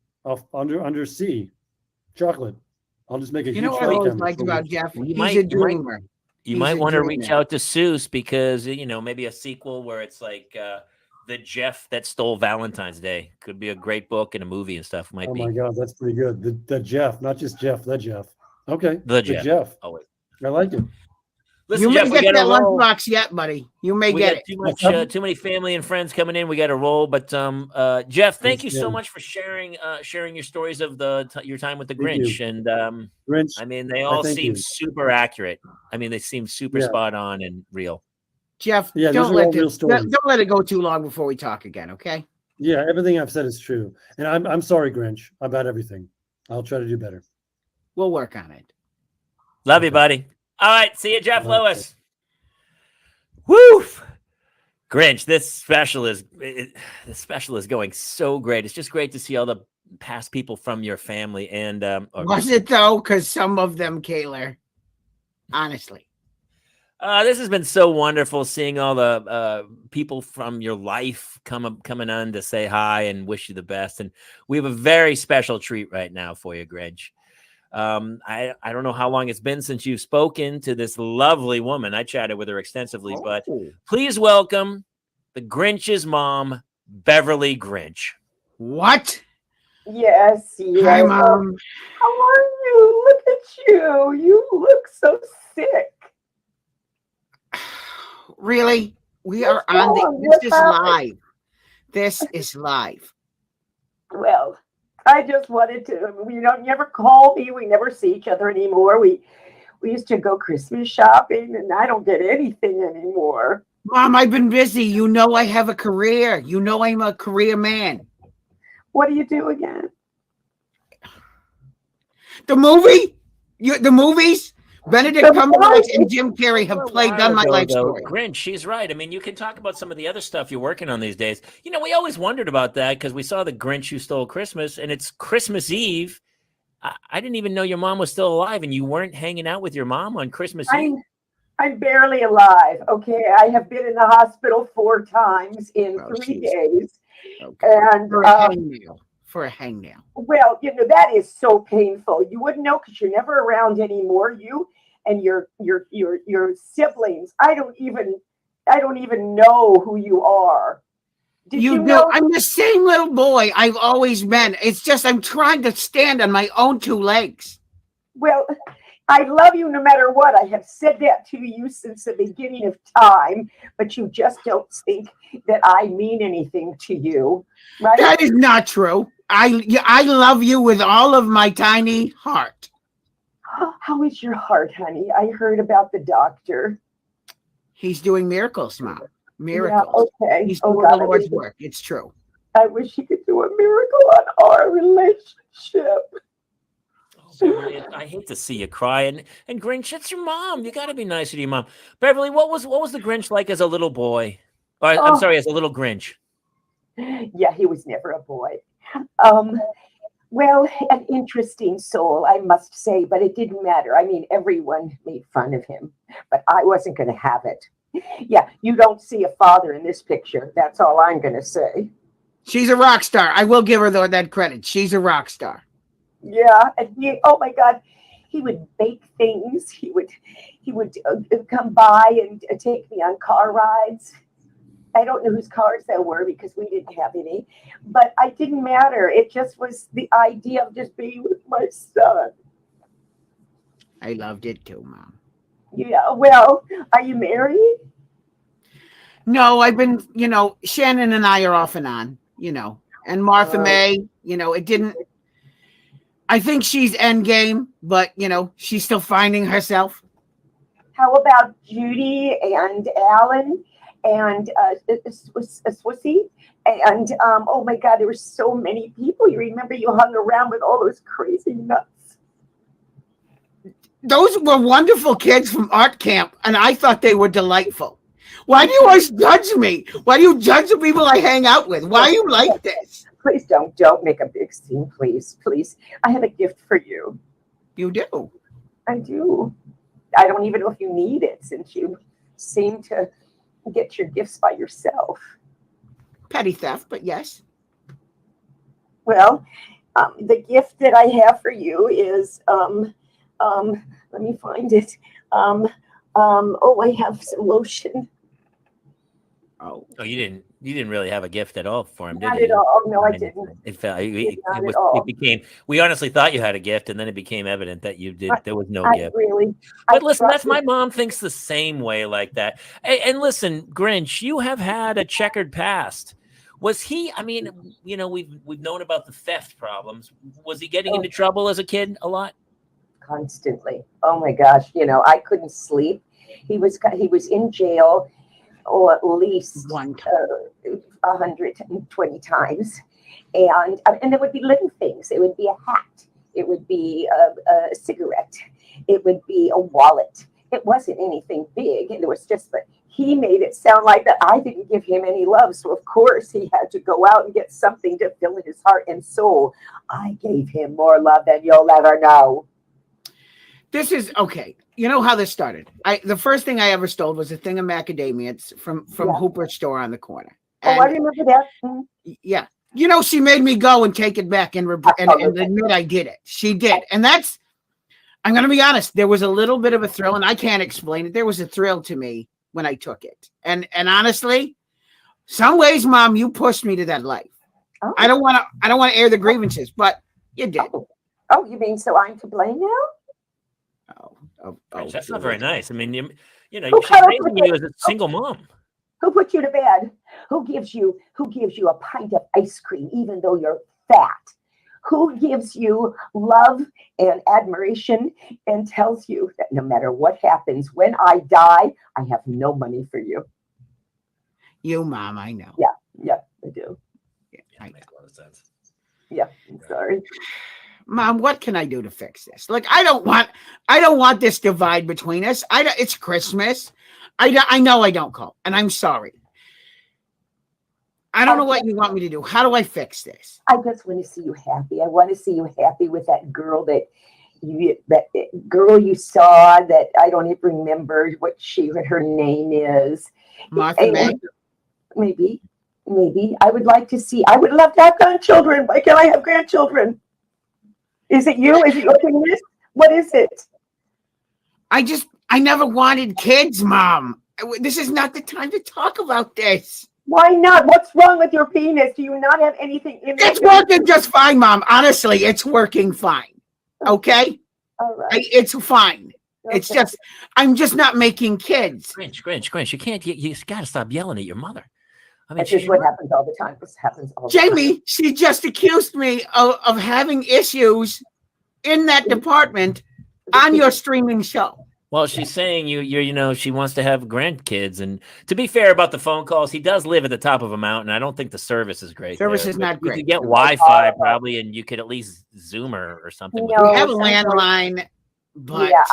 under C. Chocolate. I'll just make a You huge know what I file always cabinet. liked about Jeff? You He's might- a you might- dreamer. You He's might a want to dreamer. reach out to Seuss because, maybe a sequel where it's like the Jeff that stole Valentine's Day. Could be a great book and a movie and stuff. Might Oh be my God, that's pretty good. The Jeff, not just Jeff, the Jeff. Okay. The Jeff. Always. I like it. Listen, You Jeff, may we get got to that roll. lunchbox yet, buddy. You may We get got it. too many family and friends coming in. We got to roll. But Jeff, thank you so Understand. much for sharing your stories of your time with the Thank you. Grinch. And Grinch. I mean, they all thank seem you. super accurate. I mean, they seem super Yeah. spot on and real. Jeff, Yeah, these don't are all real stories. don't let it go too long before we talk again, okay? Yeah, everything I've said is true. And I'm sorry, Grinch, about everything. I'll try to do better. We'll work on it. Love you, buddy. All right, see you, Jeff All right. Lewis. Woo! Grinch, this special is going so great. It's just great to see all the past people from your family and Was it though? Because some of them, Kaler, honestly. this has been so wonderful seeing all the people from your life coming on to say hi and wish you the best. And we have a very special treat right now for you, Grinch. I don't know how long it's been since you've spoken to this lovely woman. I chatted with her extensively, but please welcome the Grinch's mom, Beverly Grinch. What? Yes, yes. Hi, Mom. How are you? Look at you. You look so sick. Really? We are What's on wrong? this What is happened? live. This is live. Well, I just wanted to, you never call me. We never see each other anymore. We used to go Christmas shopping, and I don't get anything anymore. Mom, I've been busy. You know I have a career. You know I'm a career man. What do you do again? The movie? The movies? Benedict The Cumberbatch movie? and Jim Carrey have done my life story. Grinch, she's right. I mean, you can talk about some of the other stuff you're working on these days. We always wondered about that because we saw the Grinch Who Stole Christmas, and it's Christmas Eve. I didn't even know your mom was still alive, and you weren't hanging out with your mom on Christmas Eve. I'm barely alive. Okay, I have been in the hospital 4 times in Oh, 3 jeez. days, Okay. and For a hangnail. For a hangnail. well, that is so painful. You wouldn't know because you're never around anymore. You and your siblings. I don't even know who you are. Did you do. know? I'm the same little boy I've always been. It's just I'm trying to stand on my own 2 legs. Well, I love you no matter what. I have said that to you since the beginning of time, but you just don't think that I mean anything to you, right? That is not true. I love you with all of my tiny heart. How is your heart, honey? I heard about the doctor. He's doing miracles, Mom. Miracles. Yeah, okay. He's Oh, doing God, the Lord's work. It's true. I wish he could do a miracle on our relationship. Beverly, I hate to see you cry, and Grinch, it's your mom. You got to be nicer to your mom. Beverly, what was the Grinch like as a little boy? Or, I'm sorry, as a little Grinch. Yeah, he was never a boy. Well, an interesting soul, I must say, but it didn't matter. I mean, everyone made fun of him, but I wasn't going to have it. Yeah, you don't see a father in this picture. That's all I'm going to say. She's a rock star. I will give her that credit. She's a rock star. Yeah, and oh my God, he would bake things. He would come by and take me on car rides. I don't know whose cars they were because we didn't have any, but it didn't matter. It just was the idea of just being with my son. I loved it too, Mom. Yeah, well, are you married? No, I've been, Shannon and I are off and on, and Martha May, it didn't. I think she's endgame, but she's still finding herself. How about Judy and Alan and Swissy? And oh my God, there were so many people. You remember you hung around with all those crazy nuts. Those were wonderful kids from art camp, and I thought they were delightful. Why do you always judge me? Why do you judge the people I hang out with? Why are you like this? Please don't make a big scene, please. I have a gift for you. You do? I do. I don't even know if you need it since you seem to get your gifts by yourself. Petty theft, but yes. Well, the gift that I have for you is, let me find it. I have some lotion. Oh, you didn't really have a gift at all for him, did you? Not at all. No, I didn't. It became. We honestly thought you had a gift, and then it became evident that you did. There was no gift. Really. But listen, that's my mom thinks the same way like that. And listen, Grinch, you have had a checkered past. Was he? I mean, we've known about the theft problems. Was he getting into trouble as a kid a lot? Constantly. Oh my gosh! I couldn't sleep. He was in jail. Or at least 120 times, and there would be little things. It would be a hat. It would be a cigarette. It would be a wallet. It wasn't anything big. It was just that he made it sound like that I didn't give him any love. So of course he had to go out and get something to fill his heart and soul. I gave him more love than you'll ever know. This is okay. You know how this started. The first thing I ever stole was a thing of macadamias from Hooper's store on the corner. And, I remember that. Yeah. She made me go and take it back and admit I did it. She did. And I'm going to be honest, there was a little bit of a thrill, and I can't explain it. There was a thrill to me when I took it. And honestly, some ways, Mom, you pushed me to that life. Oh. I don't want to air the grievances, but you did. Oh, you mean so I'm to blame now? That's not very nice. I mean, she's raising you as a single mom. Who put you to bed? Who gives you a pint of ice cream even though you're fat? Who gives you love and admiration and tells you that no matter what happens, when I die, I have no money for you? You, Mom, I know. Yeah, I do. Yeah, that makes a lot of sense. Yeah, I'm sorry. Mom, what can I do to fix this? Like, I don't want this divide between us. It's Christmas. I know I don't call, and I'm sorry. I don't know what you want me to do. How do I fix this? I just want to see you happy. I want to see you happy with that girl that that girl you saw that I don't even remember what her name is. Martha May? Maybe. I would love to have grandchildren. Why can't I have grandchildren? Is it you? Is it your penis? What is it? I never wanted kids, Mom. This is not the time to talk about this. Why not? What's wrong with your penis? Do you not have anything in there? It's working just fine, Mom. Honestly, it's working fine. Okay? All right. It's fine. Okay. It's just, I'm just not making kids. Grinch. You got to stop yelling at your mother. I mean, This is what happens all the time. This happens all the time. Jamie, she just accused me of having issues in that department on your streaming show. Well, she's saying she wants to have grandkids. And to be fair about the phone calls, he does live at the top of a mountain. I don't think the service is great. Service there, is not you great. could get Wi-Fi probably, and you could at least Zoom her or something. No, We have a landline, but yeah,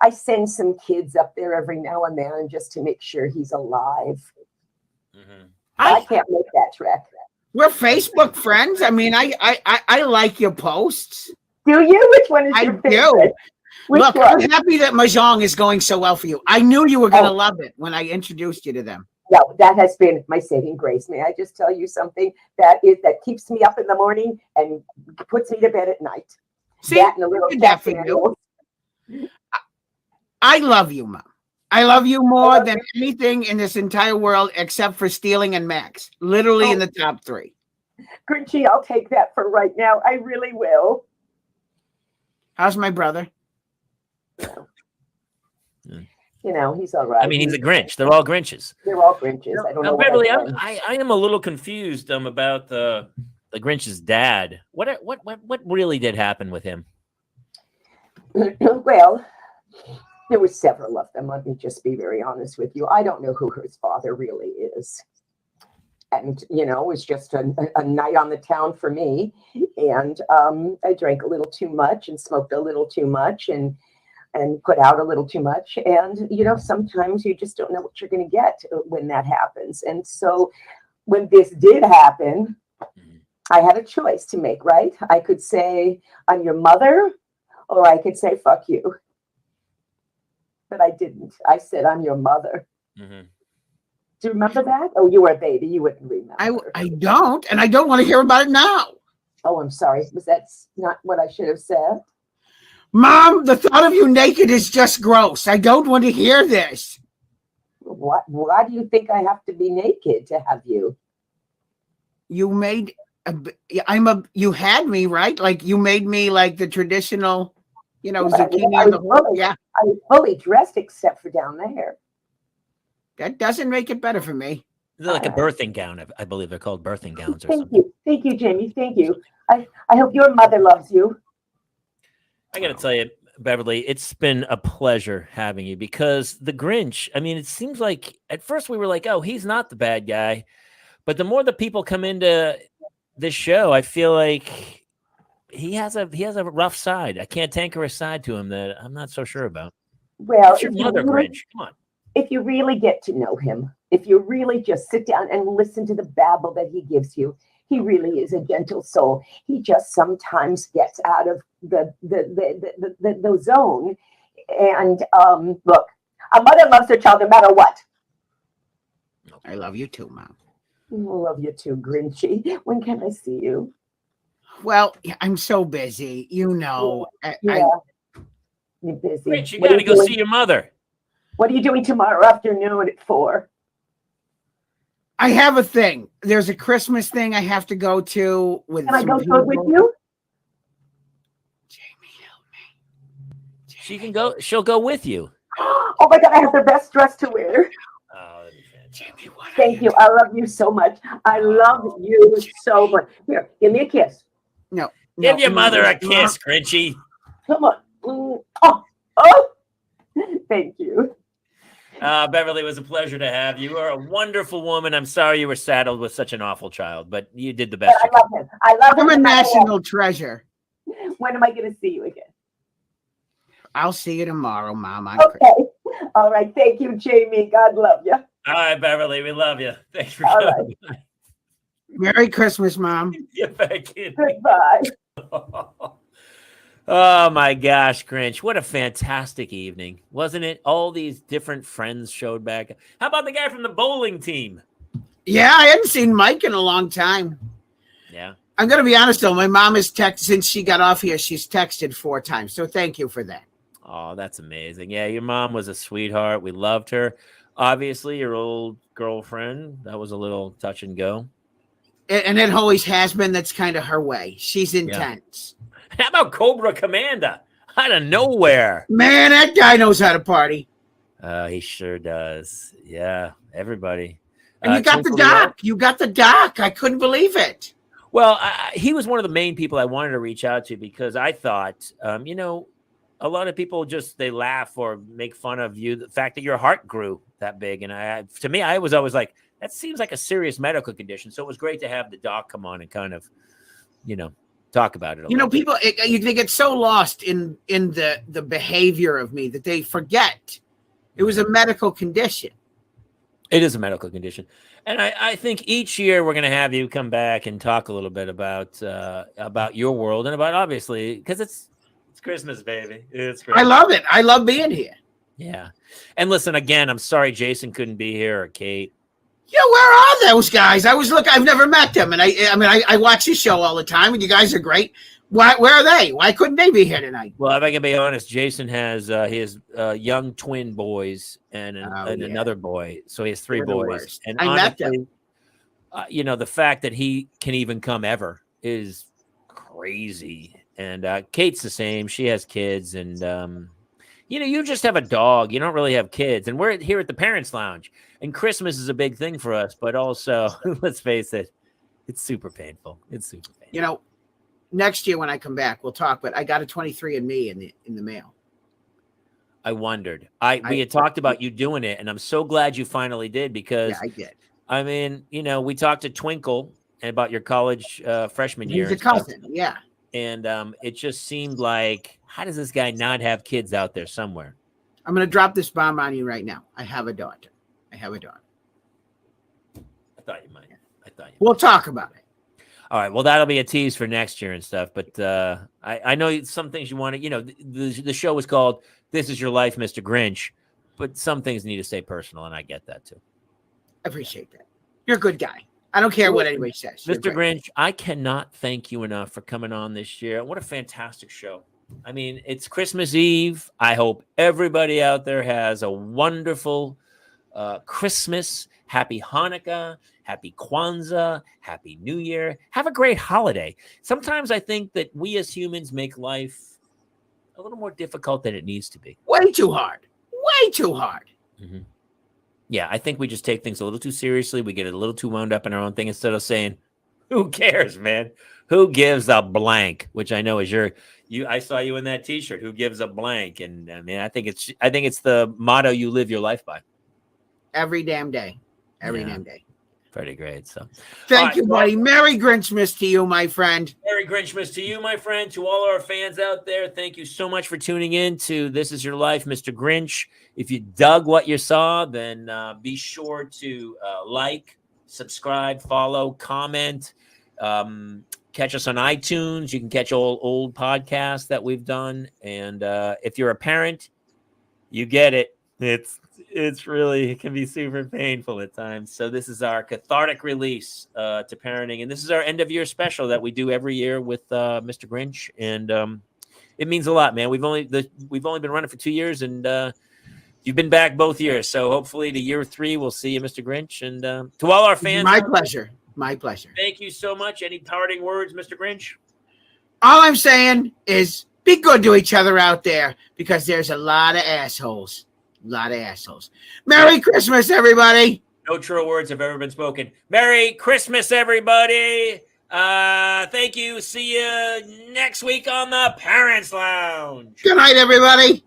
I send some kids up there every now and then just to make sure he's alive. Mm-hmm. I can't make that trek. we're Facebook friends. I mean, I like your posts. Do you? Which one is I your do. favorite? Which Look, one? I'm happy that Mahjong is going so well for you. I knew you were going to love it when I introduced you to them. Yeah, that has been my saving grace. May I just tell you something that keeps me up in the morning and puts me to bed at night. See, that and a little did that for caffeine. you. I love you, Mom. I love you more than anything in this entire world except for Stealing and Max. Literally in the top 3. Grinchy, I'll take that for right now. I really will. How's my brother? He's all right. I mean, he's a Grinch. They're all Grinches. They're all Grinches. I don't know. Beverly, I am a little confused about the Grinch's dad. What really did happen with him? Well, there were several of them. Let me just be very honest with you. I don't know who his father really is. And, it was just a night on the town for me. And I drank a little too much and smoked a little too much and put out a little too much. And, sometimes you just don't know what you're going to get when that happens. And so when this did happen, I had a choice to make, right? I could say, I'm your mother, or I could say, fuck you. But I didn't. I said, I'm your mother. Mm-hmm. Do you remember that? Oh, you were a baby. You wouldn't remember. I don't, and I don't want to hear about it now. Oh, I'm sorry. Was that not what I should have said? Mom, the thought of you naked is just gross. I don't want to hear this. Why do you think I have to be naked to have you? You made you had me, right? Like you made me like the traditional, zucchini on the whole. Yeah. I was fully dressed except for down there. That doesn't make it better for me. They're like a birthing gown. I believe they're called birthing gowns or Thank something. you. Thank you, Jamie. Thank you. I hope your mother loves you. I got to tell you, Beverly, it's been a pleasure having you because the Grinch, I mean, it seems like at first we were like, oh, he's not the bad guy. But the more the people come into this show, I feel like he has a rough side. I can't tanker a side to him that I'm not so sure about. Well, What's your mother, Grinch? Come on. If you really get to know him, if you really just sit down and listen to the babble that he gives you, he really is a gentle soul. He just sometimes gets out of the zone. And look, a mother loves her child no matter what. I love you too, Mom. I love you too, Grinchy. When can I see you? Well, I'm so busy. Yeah. You're busy. Grinch, you got to go see your mother. What are you doing tomorrow afternoon at 4? I have a thing. There's a Christmas thing I have to go to with. Can I go to it with you? Jamie, help me. She can go. She'll go with you. Oh my God, I have the best dress to wear. Oh, Jamie, Thank you. I love you so much. I love you so much. Here, give me a kiss. No. Give your mother a kiss, Grinchy. Come on. Oh. Thank you. Beverly, it was a pleasure to have you. You are a wonderful woman. I'm sorry you were saddled with such an awful child, but you did the best. I love him. I love him. I'm a national treasure. When am I going to see you again? I'll see you tomorrow, Mom. Okay. All right. Thank you, Jamie. God love you. All right, Beverly. We love you. Thanks for All coming. right. Merry Christmas, Mom. Get back in. Goodbye. Oh my gosh, Grinch. What a fantastic evening, wasn't it? All these different friends showed back. How about the guy from the bowling team? Yeah, I hadn't seen Mike in a long time. Yeah. I'm going to be honest, though. My mom has texted, since she got off here, she's texted 4 times. So thank you for that. Oh, that's amazing. Yeah, your mom was a sweetheart. We loved her. Obviously, your old girlfriend, that was a little touch and go. And it always has been. That's kind of her way. She's intense. How about Cobra Commander? Out of nowhere. Man, that guy knows how to party. He sure does. Yeah, everybody. And you got the doc. You got the doc. I couldn't believe it. Well, he was one of the main people I wanted to reach out to because I thought, a lot of people they laugh or make fun of you, the fact that your heart grew that big. And to me, I was always like, that seems like a serious medical condition. So it was great to have the doc come on and kind of, talk about it. People, they get so lost in the behavior of me that they forget it was a medical condition. It is a medical condition. And I think each year we're going to have you come back and talk a little bit about your world and about, obviously, because it's Christmas, baby. It's Christmas. I love it. I love being here. Yeah. And listen, again, I'm sorry Jason couldn't be here or Kate. Yeah, where are those guys? I've never met them, and I watch this show all the time, and you guys are great. Where are they? Why couldn't they be here tonight? Well, if I can be honest, Jason has his young twin boys and another boy, so he has 3 boys. And I honestly, met them. The fact that he can even come ever is crazy. And Kate's the same; she has kids, and you just have a dog. You don't really have kids, and we're here at the Parents Lounge. And Christmas is a big thing for us, but also, let's face it, it's super painful. It's super painful. Next year when I come back, we'll talk. But I got a 23andMe in the mail. I wondered. We had talked about you doing it, and I'm so glad you finally did because I did. I mean, we talked to Twinkle about your college freshman year. He's a cousin, yeah. And it just seemed like, how does this guy not have kids out there somewhere? I'm going to drop this bomb on you right now. I have a daughter. I thought you might. We'll talk about it. All right. Well, that'll be a tease for next year and stuff. But I know some things you want to, the show was called This Is Your Life, Mr. Grinch. But some things need to stay personal, and I get that too. I appreciate that. You're a good guy. I don't care what anybody says. Mr. Grinch, I cannot thank you enough for coming on this year. What a fantastic show. I mean, it's Christmas Eve. I hope everybody out there has a wonderful Christmas. Happy Hanukkah. Happy Kwanzaa. Happy New Year. Have a great holiday. Sometimes I think that we as humans make life a little more difficult than it needs to be. Way too hard. Way too hard. Mm-hmm. Yeah, I think we just take things a little too seriously. We get a little too wound up in our own thing instead of saying, who cares, man? Who gives a blank? Which I know is I saw you in that T-shirt. Who gives a blank? And I mean, I think it's the motto you live your life by. Every damn day. Every damn day. Pretty great. So thank you, buddy. Merry Grinchmas to you, my friend. Merry Grinchmas to you, my friend. To all our fans out there, thank you so much for tuning in to This Is Your Life, Mr. Grinch. If you dug what you saw, then be sure to like, subscribe, follow, comment. Catch us on iTunes. You can catch all old podcasts that we've done. And if you're a parent, you get it. It can be super painful at times. So this is our cathartic release to parenting. And this is our end of year special that we do every year with Mr. Grinch. And it means a lot, man. We've only been running for 2 years, and you've been back both years. So hopefully to year 3, we'll see you, Mr. Grinch. And to all our fans. My pleasure. My pleasure. Thank you so much. Any parting words, Mr. Grinch? All I'm saying is be good to each other out there because there's a lot of assholes. A lot of assholes. Merry Christmas, everybody. No true words have ever been spoken. Merry Christmas, everybody. Thank you. See you next week on the Parents Lounge. Good night, everybody.